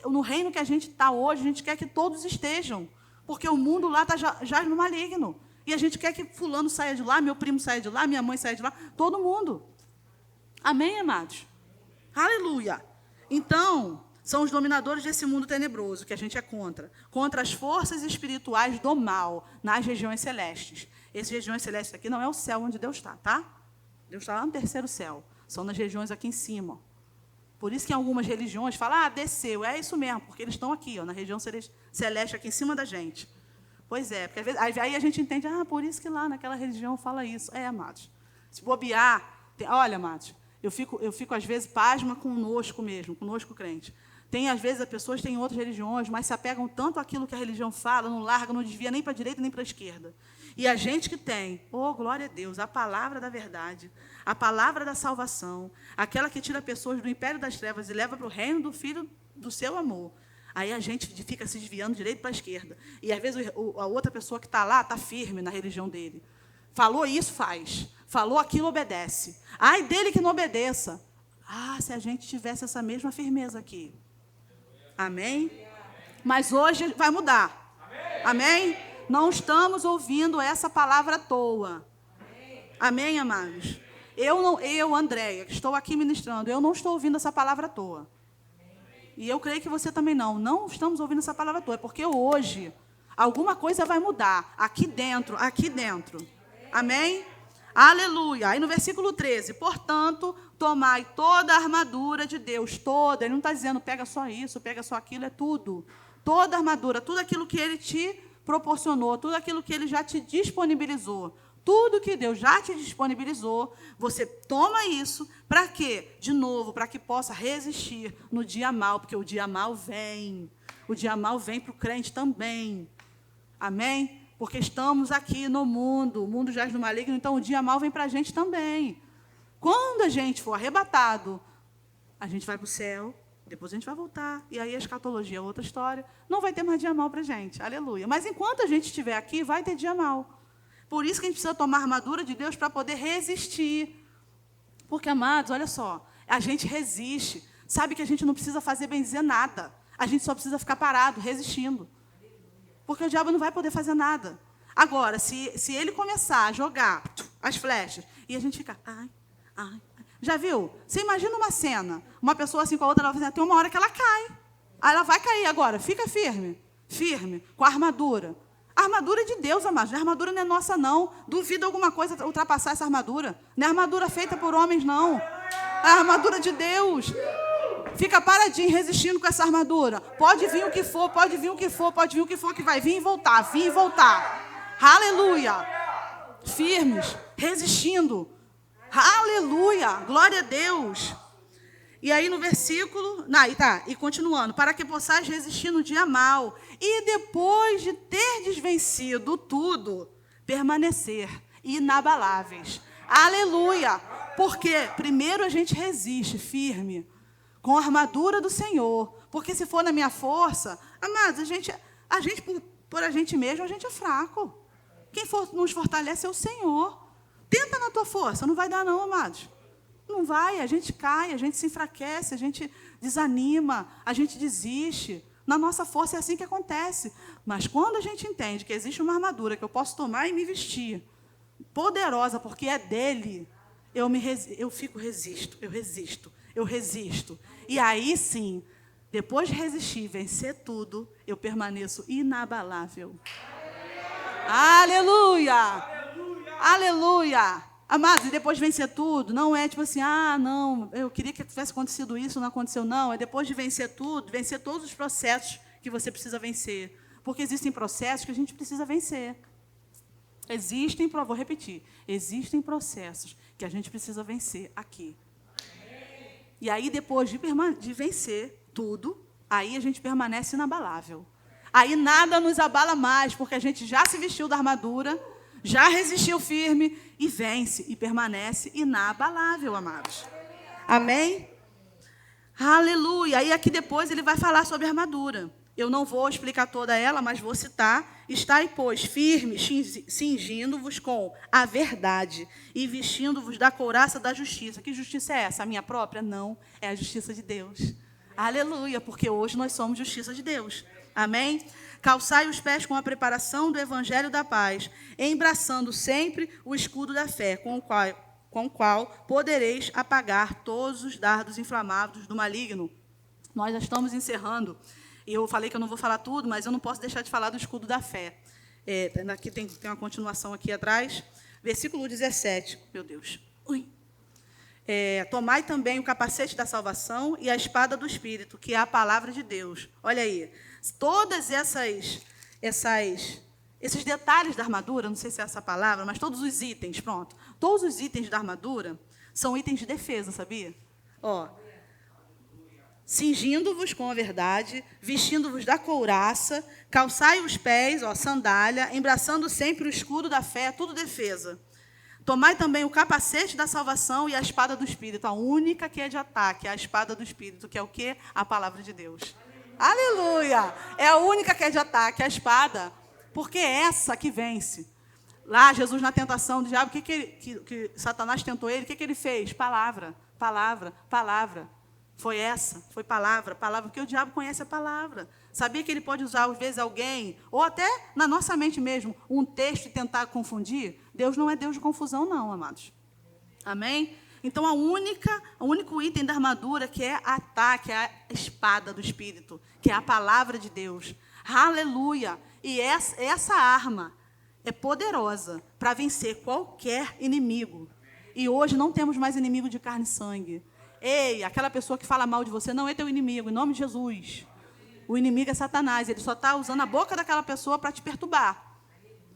no reino que a gente está hoje, a gente quer que todos estejam. Porque o mundo lá está já no maligno. E a gente quer que fulano saia de lá, meu primo saia de lá, minha mãe saia de lá, todo mundo. Amém, amados? Aleluia. Então, são os dominadores desse mundo tenebroso, que a gente é contra. Contra as forças espirituais do mal, nas regiões celestes. Essas regiões celestes aqui não é o céu onde Deus está, tá? Deus está lá no terceiro céu. São nas regiões aqui em cima. Por isso que em algumas religiões falam, desceu. É isso mesmo, porque eles estão aqui, ó, na região celeste, aqui em cima da gente. Pois é, porque às vezes, aí a gente entende, por isso que lá naquela religião fala isso. Amados. Se bobear, olha, amados, eu fico às vezes pasma conosco mesmo, conosco crente. Às vezes as pessoas têm outras religiões, mas se apegam tanto àquilo que a religião fala, não larga, não desvia nem para a direita nem para a esquerda. E a gente que tem, glória a Deus, a palavra da verdade, a palavra da salvação, aquela que tira pessoas do império das trevas e leva para o reino do Filho do seu amor. Aí a gente fica se desviando direito para a esquerda. E às vezes a outra pessoa que está lá está firme na religião dele. Falou isso, faz. Falou aquilo, obedece. Ai dele que não obedeça. Ah, se a gente tivesse essa mesma firmeza aqui. Amém? Mas hoje vai mudar. Amém? Não estamos ouvindo essa palavra à toa. Amém, amados? Eu, Andréia, que estou aqui ministrando, eu não estou ouvindo essa palavra à toa. E eu creio que você também não. Não estamos ouvindo essa palavra à toa, porque hoje alguma coisa vai mudar aqui dentro, aqui dentro. Amém? Aleluia. Aí no versículo 13, portanto, tomai toda a armadura de Deus, toda. Ele não está dizendo, pega só isso, pega só aquilo, é tudo. Toda a armadura, tudo aquilo que Ele te proporcionou, tudo aquilo que Ele já te disponibilizou. Tudo que Deus já te disponibilizou, você toma isso, para quê? De novo, para que possa resistir no dia mau, porque o dia mau vem. O dia mau vem para o crente também. Amém? Porque estamos aqui no mundo, o mundo jaz no maligno, então o dia mau vem para a gente também. Quando a gente for arrebatado, a gente vai para o céu, depois a gente vai voltar, e aí a escatologia é outra história, não vai ter mais dia mau para a gente, aleluia. Mas enquanto a gente estiver aqui, vai ter dia mau. Por isso que a gente precisa tomar a armadura de Deus para poder resistir. Porque, amados, olha só, a gente resiste, sabe que a gente não precisa fazer bem dizer nada, a gente só precisa ficar parado, resistindo. Porque o diabo não vai poder fazer nada. Agora, se ele começar a jogar as flechas e a gente ficar, ai. Já viu? Você imagina uma cena, uma pessoa assim com a outra, ela vai fazer, tem uma hora que ela cai. Aí ela vai cair agora, fica firme, com a armadura. A armadura é de Deus, amados. A armadura não é nossa, não. Duvida alguma coisa ultrapassar essa armadura. Não é armadura feita por homens, não. É a armadura de Deus. Fica paradinho, resistindo com essa armadura. Pode vir o que for, que vai vir e voltar, Aleluia. Firmes, resistindo. Aleluia. Glória a Deus. E aí no versículo, e continuando, para que possais resistir no dia mau, e depois de terdes vencido tudo, permanecer inabaláveis. Aleluia! Porque primeiro a gente resiste firme, com a armadura do Senhor, porque se for na minha força, amados, a gente por a gente mesmo, a gente é fraco. Quem nos fortalece é o Senhor. Tenta na tua força, não vai dar não, amados. Não vai, a gente cai, a gente se enfraquece, a gente desanima, a gente desiste. Na nossa força é assim que acontece. Mas quando a gente entende que existe uma armadura que eu posso tomar e me vestir, poderosa, porque é dele, eu resisto. E aí sim, depois de resistir, vencer tudo, eu permaneço inabalável. Aleluia! Aleluia! Amados, e depois de vencer tudo, não é tipo assim, não, eu queria que tivesse acontecido isso, não aconteceu, não. É depois de vencer tudo, vencer todos os processos que você precisa vencer. Porque existem processos que a gente precisa vencer. Vou repetir, existem processos que a gente precisa vencer aqui. E aí, depois de vencer tudo, aí a gente permanece inabalável. Aí nada nos abala mais, porque a gente já se vestiu da armadura, já resistiu firme e vence e permanece inabalável, amados. Amém? Aleluia. E aqui depois ele vai falar sobre a armadura. Eu não vou explicar toda ela, mas vou citar. Estai, pois, firmes, cingindo-vos com a verdade e vestindo-vos da couraça da justiça. Que justiça é essa? A minha própria? Não, é a justiça de Deus. Aleluia, porque hoje nós somos justiça de Deus. Amém? Calçai os pés com a preparação do evangelho da paz, embraçando sempre o escudo da fé, com o qual podereis apagar todos os dardos inflamados do maligno. Nós já estamos encerrando. E eu falei que eu não vou falar tudo, mas eu não posso deixar de falar do escudo da fé. Aqui tem uma continuação aqui atrás. Versículo 17. Meu Deus. Tomai também o capacete da salvação e a espada do Espírito, que é a palavra de Deus. Olha aí. Todas esses detalhes da armadura, não sei se é essa palavra, mas todos os itens, pronto. Todos os itens da armadura são itens de defesa, sabia? Cingindo-vos com a verdade, vestindo-vos da couraça, calçai os pés, sandália, embraçando sempre o escudo da fé, tudo defesa. Tomai também o capacete da salvação e a espada do Espírito, a única que é de ataque, é a espada do Espírito, que é o quê? A palavra de Deus. Aleluia! É a única que é de ataque, a espada, porque é essa que vence. Lá, Jesus na tentação do diabo, que Satanás tentou ele, o que ele fez? Palavra, palavra, palavra. Foi palavra, palavra, porque o diabo conhece a palavra. Sabia que ele pode usar, às vezes, alguém, ou até na nossa mente mesmo, um texto e tentar confundir? Deus não é Deus de confusão, não, amados. Amém? Então, o único item da armadura que é ataque, é a espada do Espírito, que é a palavra de Deus. Aleluia! E essa arma é poderosa para vencer qualquer inimigo. E hoje não temos mais inimigo de carne e sangue. Ei, aquela pessoa que fala mal de você não é teu inimigo, em nome de Jesus. O inimigo é Satanás, ele só está usando a boca daquela pessoa para te perturbar.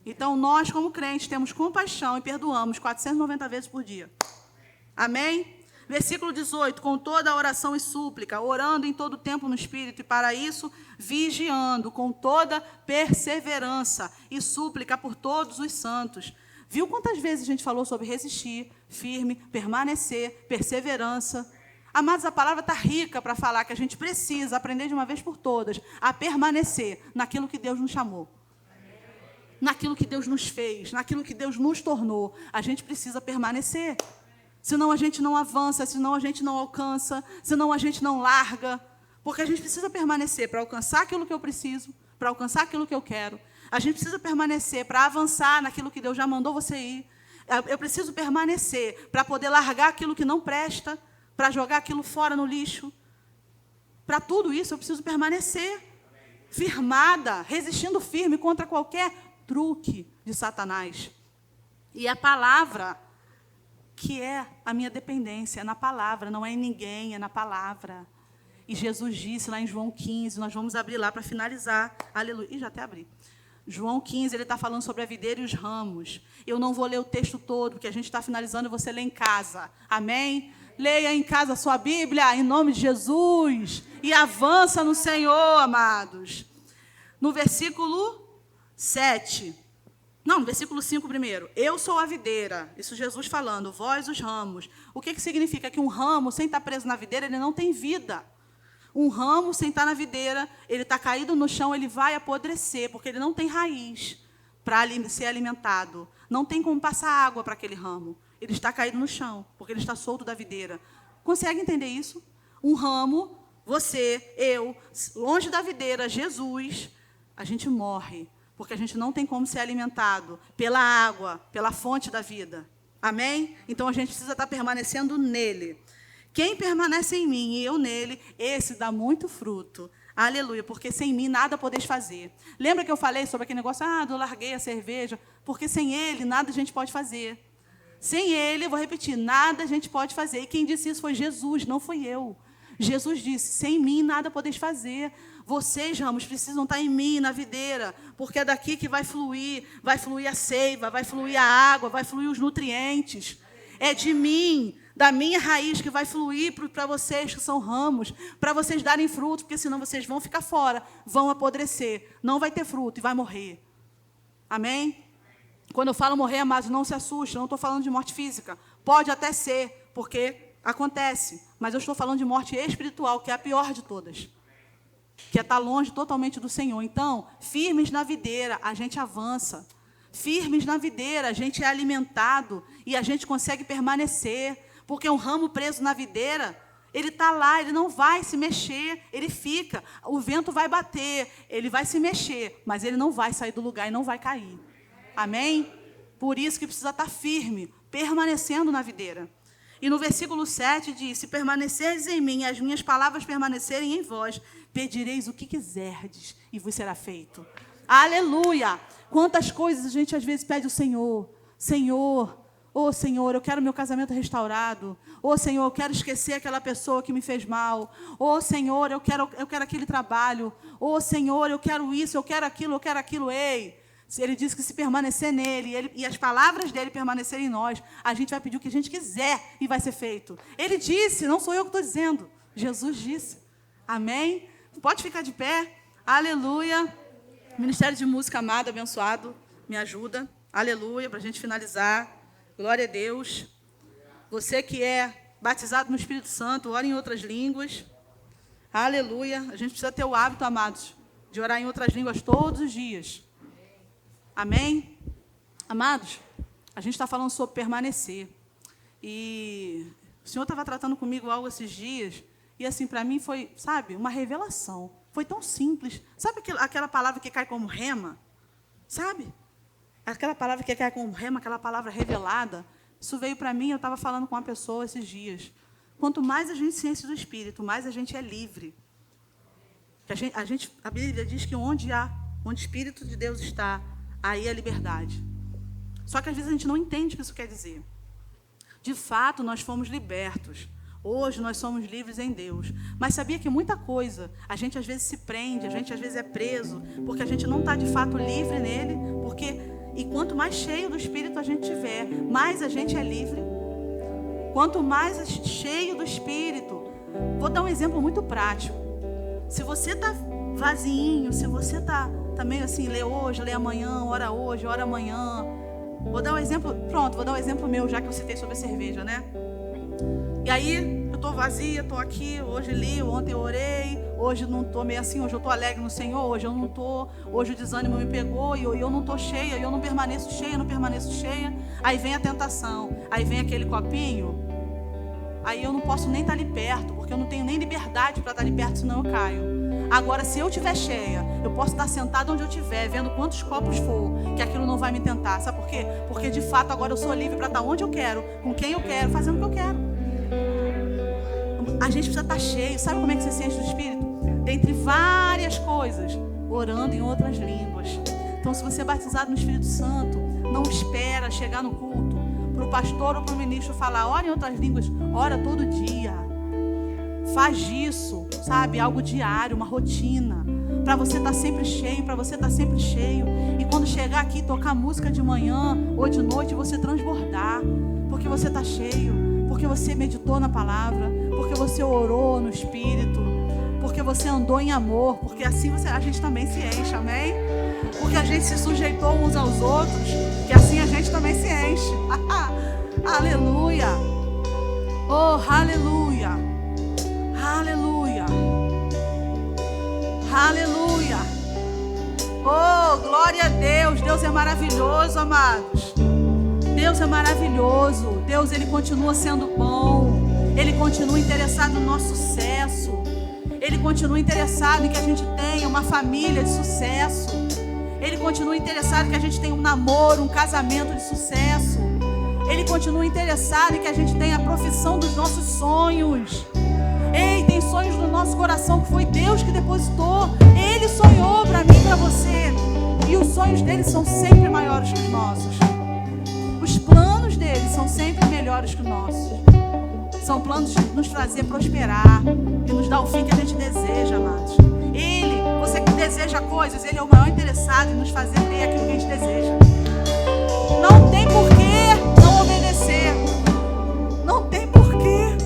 Então, nós, como crentes, temos compaixão e perdoamos 490 vezes por dia. Amém? Versículo 18, com toda a oração e súplica, orando em todo tempo no Espírito, e para isso, vigiando com toda perseverança e súplica por todos os santos. Viu quantas vezes a gente falou sobre resistir, firme, permanecer, perseverança? Amados, a palavra está rica para falar que a gente precisa aprender de uma vez por todas a permanecer naquilo que Deus nos chamou. Naquilo que Deus nos fez, naquilo que Deus nos tornou. A gente precisa permanecer. Senão a gente não avança, senão a gente não alcança, senão a gente não larga. Porque a gente precisa permanecer para alcançar aquilo que eu preciso, para alcançar aquilo que eu quero. A gente precisa permanecer para avançar naquilo que Deus já mandou você ir. Eu preciso permanecer para poder largar aquilo que não presta, para jogar aquilo fora no lixo. Para tudo isso eu preciso permanecer firmada, resistindo firme contra qualquer truque de Satanás. E a palavra, que é a minha dependência, é na palavra, não é em ninguém, é na palavra. E Jesus disse lá em João 15, nós vamos abrir lá para finalizar. Aleluia. Ih, já até abri. João 15, ele está falando sobre a videira e os ramos. Eu não vou ler o texto todo, porque a gente está finalizando e você lê em casa. Amém? Leia em casa a sua Bíblia, em nome de Jesus. E avança no Senhor, amados. No versículo 7. Não, no versículo 5 primeiro. Eu sou a videira. Isso Jesus falando. Vós os ramos. O que significa? Que um ramo, sem estar preso na videira, ele não tem vida. Um ramo, sem estar na videira, ele está caído no chão, ele vai apodrecer, porque ele não tem raiz para ser alimentado. Não tem como passar água para aquele ramo. Ele está caído no chão, porque ele está solto da videira. Consegue entender isso? Um ramo, você, eu, longe da videira, Jesus, a gente morre, porque a gente não tem como ser alimentado pela água, pela fonte da vida. Amém? Então, a gente precisa estar permanecendo nele. Quem permanece em mim e eu nele, esse dá muito fruto. Aleluia, porque sem mim nada podeis fazer. Lembra que eu falei sobre aquele negócio, eu larguei a cerveja, porque sem ele nada a gente pode fazer. Sem ele, eu vou repetir, nada a gente pode fazer. E quem disse isso foi Jesus, não foi eu. Jesus disse, sem mim nada podeis fazer. Vocês, ramos, precisam estar em mim, na videira, porque é daqui que vai fluir a seiva, vai fluir a água, vai fluir os nutrientes. É de mim, da minha raiz, que vai fluir para vocês, que são ramos, para vocês darem fruto, porque senão vocês vão ficar fora, vão apodrecer, não vai ter fruto e vai morrer. Amém? Quando eu falo morrer, amados, não se assuste, não estou falando de morte física. Pode até ser, porque acontece, mas eu estou falando de morte espiritual, que é a pior de todas, que é estar longe totalmente do Senhor. Então, firmes na videira, a gente avança. Firmes na videira, a gente é alimentado e a gente consegue permanecer, porque um ramo preso na videira, ele está lá, ele não vai se mexer, ele fica, o vento vai bater, ele vai se mexer, mas ele não vai sair do lugar e não vai cair. Amém? Por isso que precisa estar firme, permanecendo na videira. E no versículo 7 diz, se permanecerdes em mim e as minhas palavras permanecerem em vós, pedireis o que quiserdes e vos será feito. Aleluia! Quantas coisas a gente às vezes pede ao Senhor. Senhor, oh Senhor, eu quero meu casamento restaurado. Oh Senhor, eu quero esquecer aquela pessoa que me fez mal. Oh Senhor, eu quero aquele trabalho. Oh Senhor, eu quero isso, eu quero aquilo. Ei, ele disse que se permanecer nele e as palavras dele permanecerem em nós, a gente vai pedir o que a gente quiser e vai ser feito. Ele disse, não sou eu que estou dizendo. Jesus disse. Amém? Pode ficar de pé. Aleluia. Ministério de Música amado, abençoado, me ajuda. Aleluia, para a gente finalizar. Glória a Deus. Você que é batizado no Espírito Santo, ora em outras línguas. Aleluia. A gente precisa ter o hábito, amados, de orar em outras línguas todos os dias. Amém? Amados, a gente está falando sobre permanecer. E o Senhor estava tratando comigo algo esses dias, e assim, para mim foi, sabe, uma revelação. Foi tão simples. Sabe aquela palavra que cai como rema? Sabe? Aquela palavra que cai como rema, aquela palavra revelada. Isso veio para mim, eu estava falando com uma pessoa esses dias. Quanto mais a gente se enche do Espírito, mais a gente é livre. A Bíblia diz que onde o Espírito de Deus está, aí é liberdade. Só que às vezes a gente não entende o que isso quer dizer. De fato, nós fomos libertos. Hoje nós somos livres em Deus. Mas sabia que muita coisa, a gente às vezes se prende, a gente às vezes é preso, porque a gente não está de fato livre nele, e quanto mais cheio do Espírito a gente tiver, mais a gente é livre. Quanto mais cheio do Espírito. Vou dar um exemplo muito prático. Se você está vazinho, se você está meio assim, lê hoje, lê amanhã, ora hoje, ora amanhã. Vou dar um exemplo meu, já que eu citei sobre a cerveja, né? E aí, eu estou vazia, estou aqui, hoje li, ontem eu orei, hoje não estou meio assim, hoje eu estou alegre no Senhor, hoje eu não estou, hoje o desânimo me pegou, e eu não estou cheia, eu não permaneço cheia, aí vem a tentação, aí vem aquele copinho, aí eu não posso nem estar ali perto, porque eu não tenho nem liberdade para estar ali perto, senão eu caio. Agora, se eu estiver cheia, eu posso estar sentado onde eu estiver, vendo quantos copos for, que aquilo não vai me tentar. Sabe por quê? Porque, de fato, agora eu sou livre para estar onde eu quero, com quem eu quero, fazendo o que eu quero. A gente precisa estar cheio. Sabe como é que você se enche do Espírito? Dentre várias coisas, orando em outras línguas. Então, se você é batizado no Espírito Santo, não espera chegar no culto para o pastor ou para o ministro falar, ora em outras línguas, ora todo dia. Faz disso, sabe, algo diário, uma rotina, para você estar sempre cheio, e quando chegar aqui, tocar música de manhã ou de noite, você transbordar, porque você está cheio, porque você meditou na palavra, porque você orou no Espírito, porque você andou em amor, porque assim a gente também se enche, amém? Porque a gente se sujeitou uns aos outros, que assim a gente também se enche. Aleluia! Oh, aleluia! Aleluia! Aleluia! Oh, glória a Deus! Deus é maravilhoso, amados. Deus é maravilhoso. Deus, Ele continua sendo bom. Ele continua interessado no nosso sucesso. Ele continua interessado em que a gente tenha uma família de sucesso. Ele continua interessado em que a gente tenha um namoro, um casamento de sucesso. Ele continua interessado em que a gente tenha a profissão dos nossos sonhos. Ei, tem sonhos no nosso coração que foi Deus que depositou. Ele sonhou para mim e para você. E os sonhos dele são sempre maiores que os nossos. Os planos dele são sempre melhores que os nossos. São planos de nos fazer prosperar e nos dar o fim que a gente deseja, amados. Você que deseja coisas, ele é o maior interessado em nos fazer ter aquilo que a gente deseja. Não tem por que não obedecer. Não tem por que.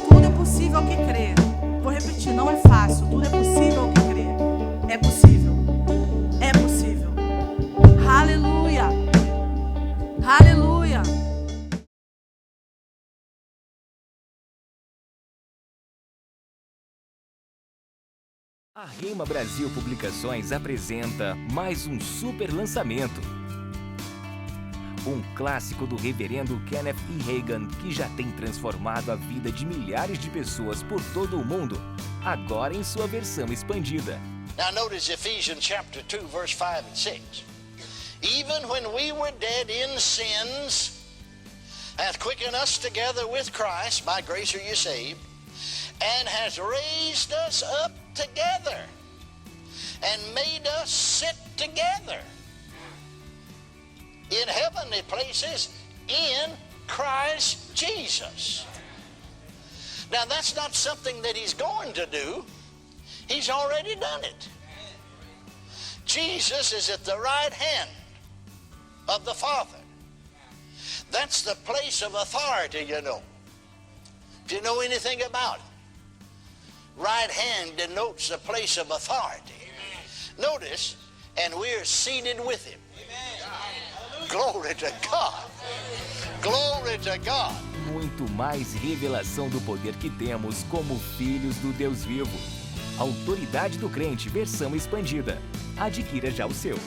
Tudo é possível ao que crer. Vou repetir, não é fácil. Tudo é possível ao que crer. É possível. É possível. Aleluia. Aleluia. A Rema Brasil Publicações apresenta mais um super lançamento. Um clássico do reverendo Kenneth E. Hagin que já tem transformado a vida de milhares de pessoas por todo o mundo, agora em sua versão expandida. Now notice Ephesians chapter 2 verse 5 and 6. Even when we were dead in sins, hath quickened us together with Christ, by grace are you saved, and has raised us up together and made us sit together in heavenly places in Christ Jesus. Now that's not something that he's going to do. He's already done it. Jesus is at the right hand of the Father. That's the place of authority, you know. Do you know anything about it? Right hand denotes a place of authority. Amen. Notice, and we're seated with him. Amen. Glory to God. Glory to God. Muito mais revelação do poder que temos como filhos do Deus vivo. Autoridade do Crente, versão expandida. Adquira já o seu.